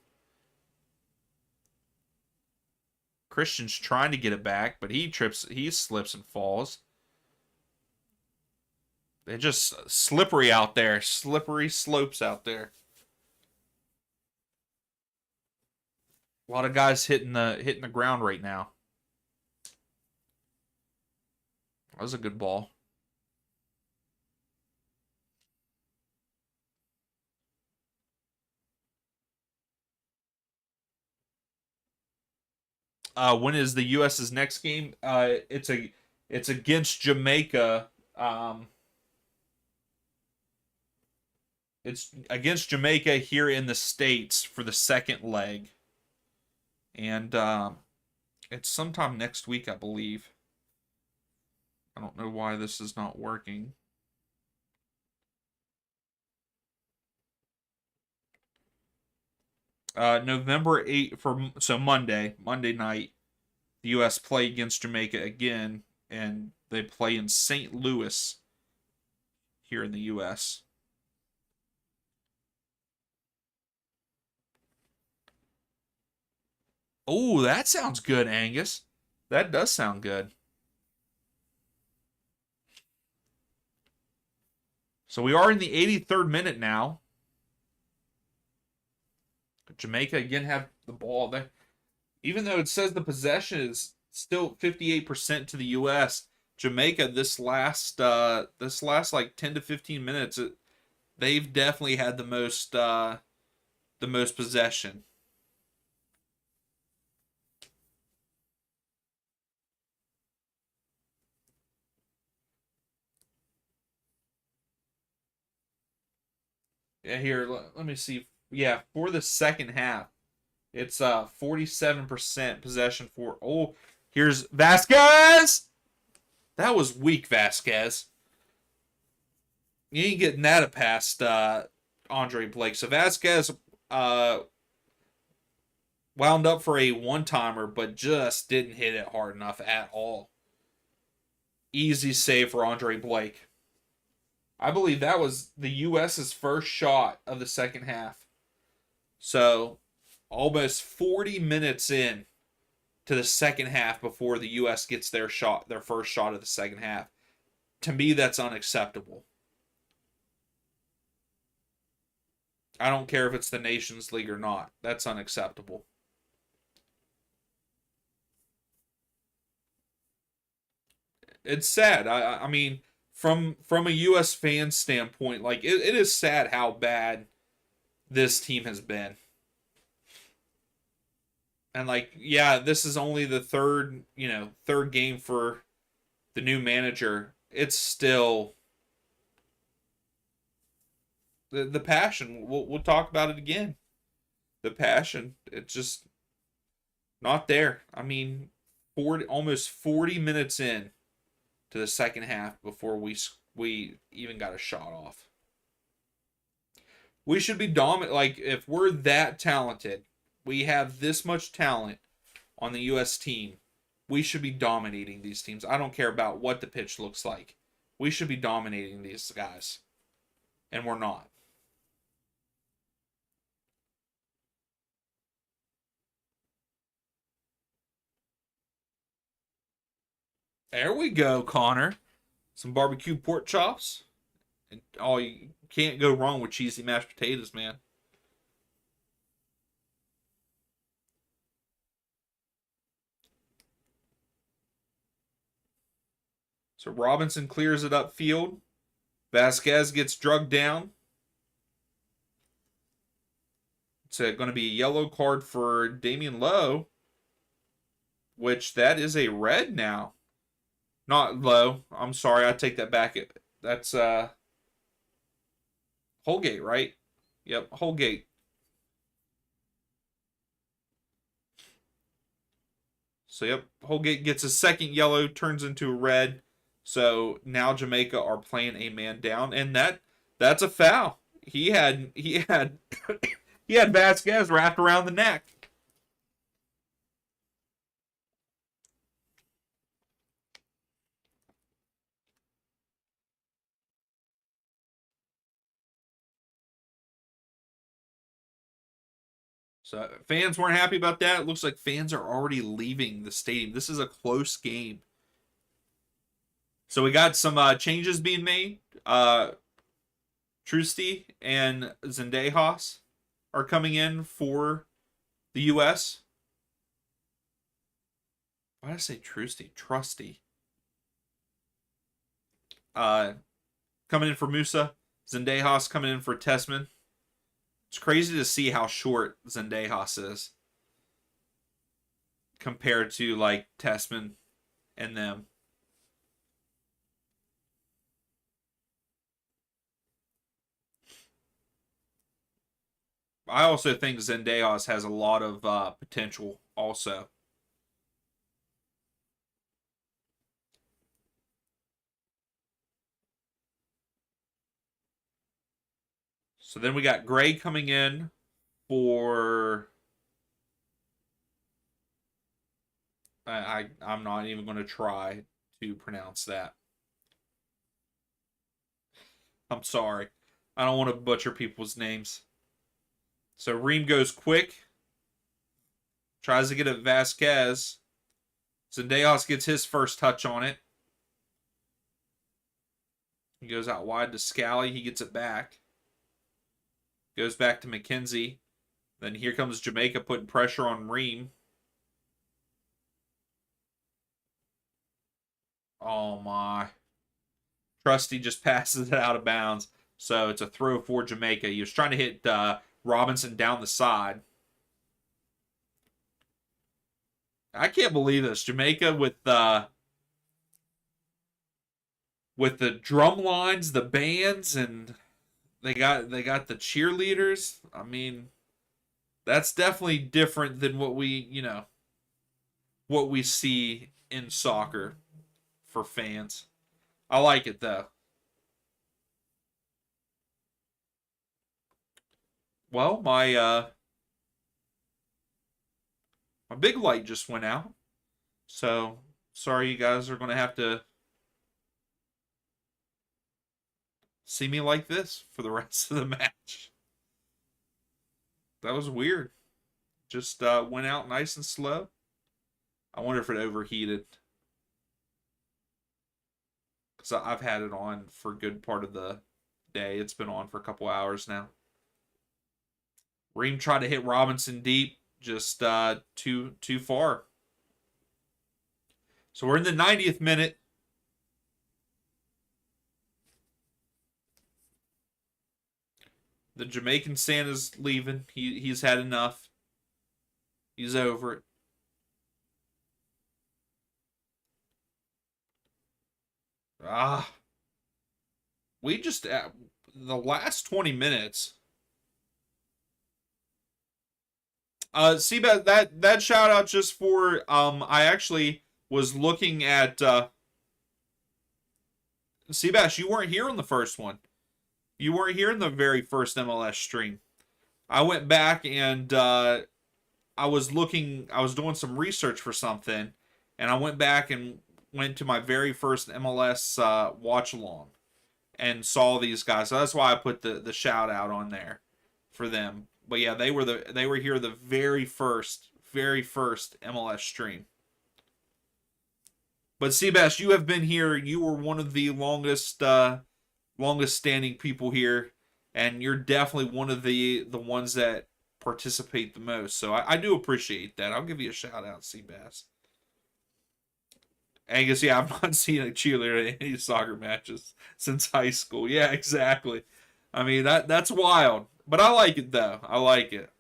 Christian's trying to get it back, but he slips and falls. They're just slippery out there. Slippery slopes out there. A lot of guys hitting the ground right now. That was a good ball. When is the U.S.'s next game? It's against Jamaica. It's against Jamaica here in the States for the second leg, and it's sometime next week, I believe. I don't know why this is not working. November 8th so Monday night, the U.S. play against Jamaica again, and they play in St. Louis here in the U.S. Oh, that sounds good, Angus. That does sound good. So we are in the 83rd minute now. Jamaica again have the ball there. Even though it says the possession is still 58% to the US, Jamaica this last like 10 to 15 minutes, they've definitely had the most possession. Yeah, here, let me see. Yeah, for the second half, it's 47% possession for. Oh, here's Vasquez. That was weak, Vasquez. You ain't getting that past Andre Blake. So Vasquez uh, wound up for a one timer, but just didn't hit it hard enough at all. Easy save for Andre Blake. I believe that was the U.S.'s first shot of the second half. So almost 40 minutes in to the second half before the U.S. gets their first shot of the second half. To me, that's unacceptable. I don't care if it's the Nations League or not. That's unacceptable. It's sad. I mean, from a U.S. fan standpoint, like it is sad how bad this team has been. And like, yeah, this is only the third game for the new manager. It's still the passion. We'll talk about it again. The passion, it's just not there. I mean, almost 40 minutes in to the second half before we even got a shot off. We should be dominant. Like if we're that talented, we have this much talent on the U.S. team. We should be dominating these teams. I don't care about what the pitch looks like. We should be dominating these guys. And we're not. There we go, Connor. Some barbecue pork chops. And oh, you can't go wrong with cheesy mashed potatoes, man. So Robinson clears it upfield. Vasquez gets drugged down. It's going to be a yellow card for Damian Lowe, which that is a red now. Not Lowe. I'm sorry, I take that back. That's Holgate, right? Yep, Holgate. So yep, Holgate gets a second yellow, turns into a red. So now Jamaica are playing a man down, and that's a foul. He had he had Vasquez wrapped around the neck. So fans weren't happy about that. It looks like fans are already leaving the stadium. This is a close game. So we got some changes being made. Trusty and Zendejas are coming in for the U.S. Why did I say Trusty? Trusty. Coming in for Musa. Zendejas coming in for Tessman. It's crazy to see how short Zendejas is compared to like Tessman and them. I also think Zendejas has a lot of potential also. So then we got Gray coming in for I'm not even going to try to pronounce that. I'm sorry. I don't want to butcher people's names. So Ream goes quick. Tries to get it Vasquez. Zendejas gets his first touch on it. He goes out wide to Scally. He gets it back. Goes back to McKenzie. Then here comes Jamaica putting pressure on Ream. Oh my. Trusty just passes it out of bounds. So it's a throw for Jamaica. He was trying to hit Robinson down the side. I can't believe this. Jamaica with the drum lines, the bands, and they got the cheerleaders. I mean, that's definitely different than what we see in soccer for fans. I like it though. Well, my big light just went out. So, sorry you guys are going to have to see me like this for the rest of the match. That was weird. Just went out nice and slow. I wonder if it overheated. Because I've had it on for a good part of the day. It's been on for a couple hours now. Ream tried to hit Robinson deep. Just too far. So we're in the 90th minute. The Jamaican Santa's leaving. He's had enough. He's over it. We just the last 20 minutes. Seabass, that shout out just for I actually was looking at Seabass, you weren't here on the first one. You weren't here in the very first MLS stream. I went back and I was doing some research for something, and I went back and went to my very first MLS watch-along and saw these guys. So that's why I put the shout out on there for them. But yeah, they were here the very first MLS stream. But Seabass, you have been here. You were one of the longest standing people here, and you're definitely one of the ones that participate the most. So I do appreciate that. I'll give you a shout out, Seabass. Angus, yeah, I've not seen a cheerleader in any soccer matches since high school. Yeah, exactly. I mean that's wild, but I like it though. I like it.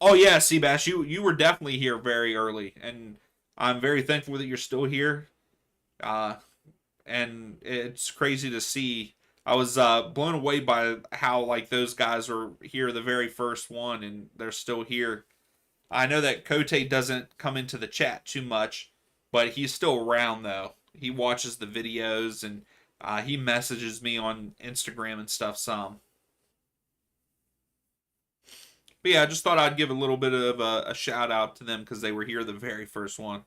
Oh yeah, Seabass, you were definitely here very early, and I'm very thankful that you're still here. Uh, and it's crazy to see. I was blown away by how like those guys were here the very first one, and they're still here. I know that Kote doesn't come into the chat too much, but he's still around though. He watches the videos and he messages me on Instagram and stuff some. But yeah, I just thought I'd give a little bit of a shout out to them because they were here the very first one.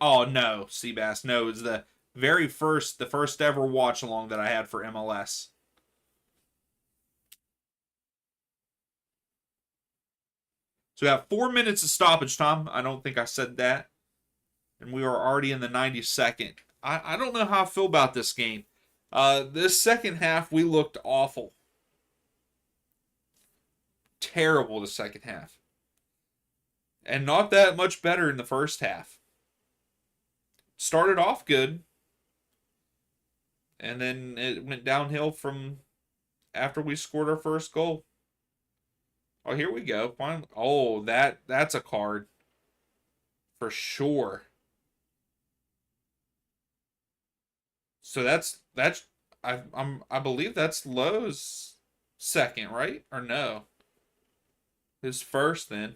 Oh no, Seabass, no, it's the first ever watch along that I had for MLS. So we have 4 minutes of stoppage time. I don't think I said that. And we are already in the 92nd. I don't know how I feel about this game. This second half, we looked awful. Terrible the second half. And not that much better in the first half. Started off good. And then it went downhill from after we scored our first goal. Oh, here we go. Finally. Oh, that's a card for sure. So that's I believe that's Lowe's second, right? Or no? His first then.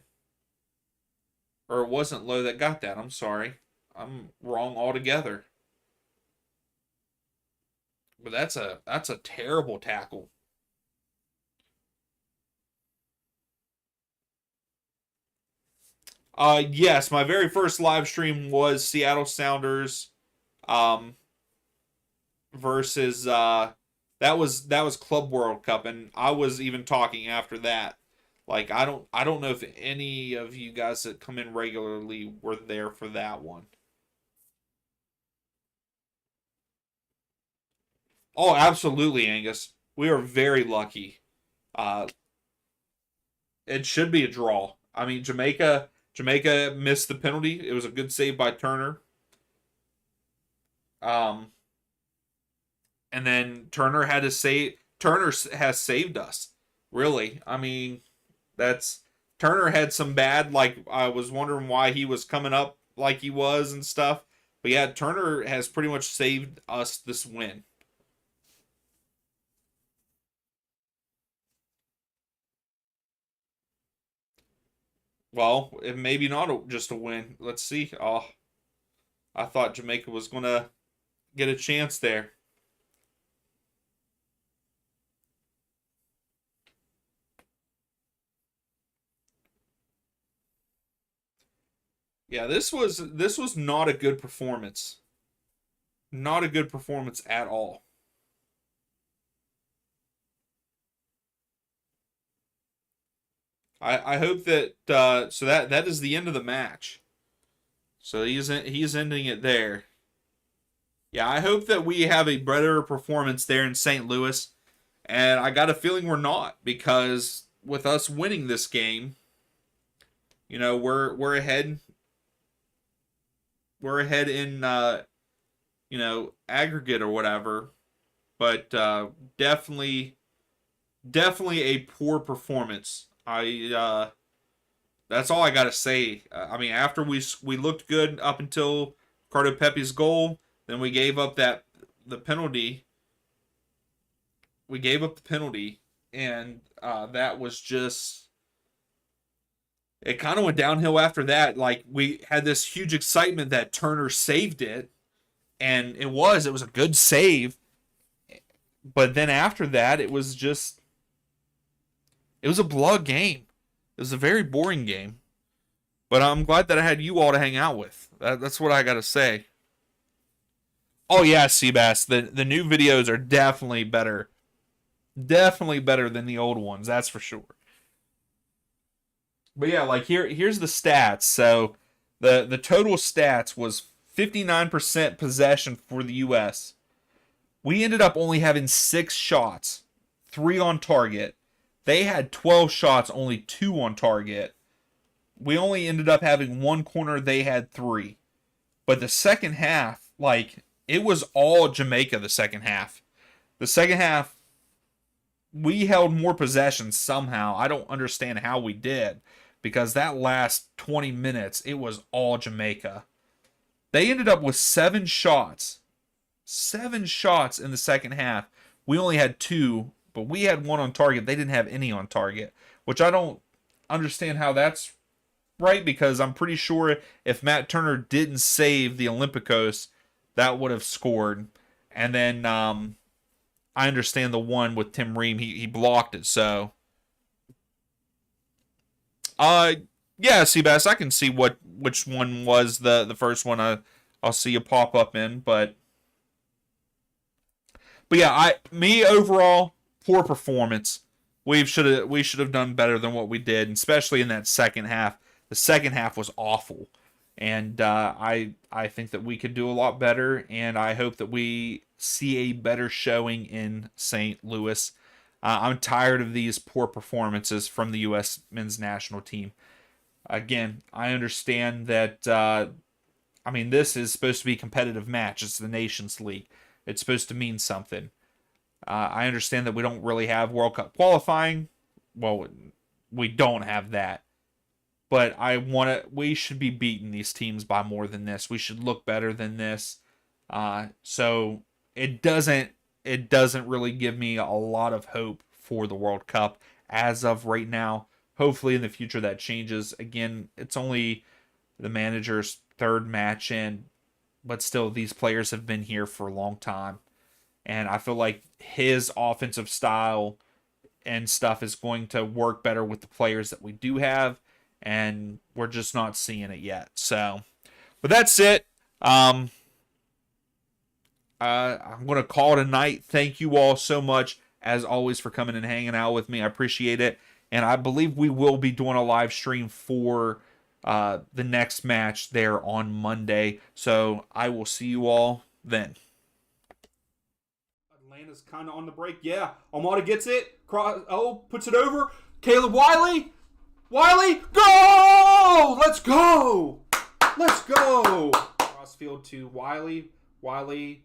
Or it wasn't Lowe that got that. I'm sorry. I'm wrong altogether. But that's a terrible tackle. Yes, my very first live stream was Seattle Sounders um versus that was Club World Cup, and I was even talking after that. Like I don't know if any of you guys that come in regularly were there for that one. Oh, absolutely, Angus. We are very lucky. Uh, it should be a draw. I mean, Jamaica missed the penalty. It was a good save by Turner. Um, and then Turner had to save. Turner has saved us. Really, I mean, that's Turner had some bad. Like I was wondering why he was coming up like he was and stuff. But yeah, Turner has pretty much saved us this win. Well, it maybe not just a win. Let's see. Oh, I thought Jamaica was gonna get a chance there. Yeah, this was not a good performance. Not a good performance at all. I hope that so that is the end of the match. So he's ending it there. Yeah, I hope that we have a better performance there in St. Louis, and I got a feeling we're not because with us winning this game, we're ahead. We're ahead in aggregate or whatever, but definitely a poor performance. I That's all I gotta say. I mean, after we looked good up until Ricardo Pepe's goal, then we gave up the penalty. We gave up the penalty, and that was just. It kind of went downhill after that. Like we had this huge excitement that Turner saved it, And it was a good save. But then after that, it was a blood game. It was a very boring game. But I'm glad that I had you all to hang out with. That's what I got to say. Oh, yeah, Seabass. The new videos are definitely better. Definitely better than the old ones. That's for sure. But yeah, like here's the stats. So the total stats was 59% possession for the US. We ended up only having 6 shots, 3 on target. They had 12 shots, only 2 on target. We only ended up having 1 corner, they had 3. But the second half, like, it was all Jamaica the second half. The second half, we held more possession somehow. I don't understand how we did, because that last 20 minutes, it was all Jamaica. They ended up with 7 shots. 7 shots in the second half. We only had 2, but we had 1 on target. They didn't have any on target, which I don't understand how that's right, because I'm pretty sure if Matt Turner didn't save the Olympicos, that would have scored. And then I understand the one with Tim Ream, he blocked it. So yeah, Seabass, I can see which one was the first one I'll see you pop up in, but yeah, me overall, poor performance. We should have done better than what we did, especially in that second half. The second half was awful, and I think that we could do a lot better, and I hope that we see a better showing in St. Louis. I'm tired of these poor performances from the U.S. men's national team. Again, I understand that. This is supposed to be a competitive match. It's the Nations League. It's supposed to mean something. I understand that we don't really have World Cup qualifying. Well, we don't have that. But we should be beating these teams by more than this. We should look better than this. So it doesn't really give me a lot of hope for the World Cup as of right now. Hopefully in the future that changes. Again, it's only the manager's 3rd match in, but still these players have been here for a long time. And I feel like his offensive style and stuff is going to work better with the players that we do have, and we're just not seeing it yet. So, but that's it. I'm going to call it a night. Thank you all so much, as always, for coming and hanging out with me. I appreciate it. And I believe we will be doing a live stream for the next match there on Monday. So I will see you all then. Atlanta's kind of on the break. Yeah, Almada gets it. Puts it over. Caleb Wiley. Go! Let's go! Crossfield to Wiley. Wiley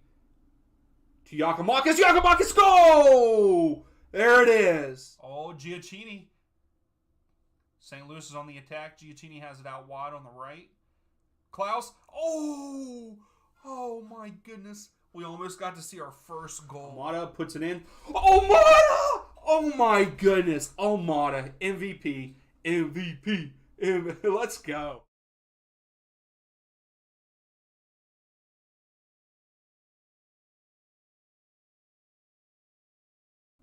to Giacomakis. Giacomakis, go! There it is. Oh, Giacchini. St. Louis is on the attack. Giacchini has it out wide on the right. Klaus. Oh my goodness. We almost got to see our first goal. Almada puts it in. Almada! Oh my goodness. Almada. MVP. Let's go.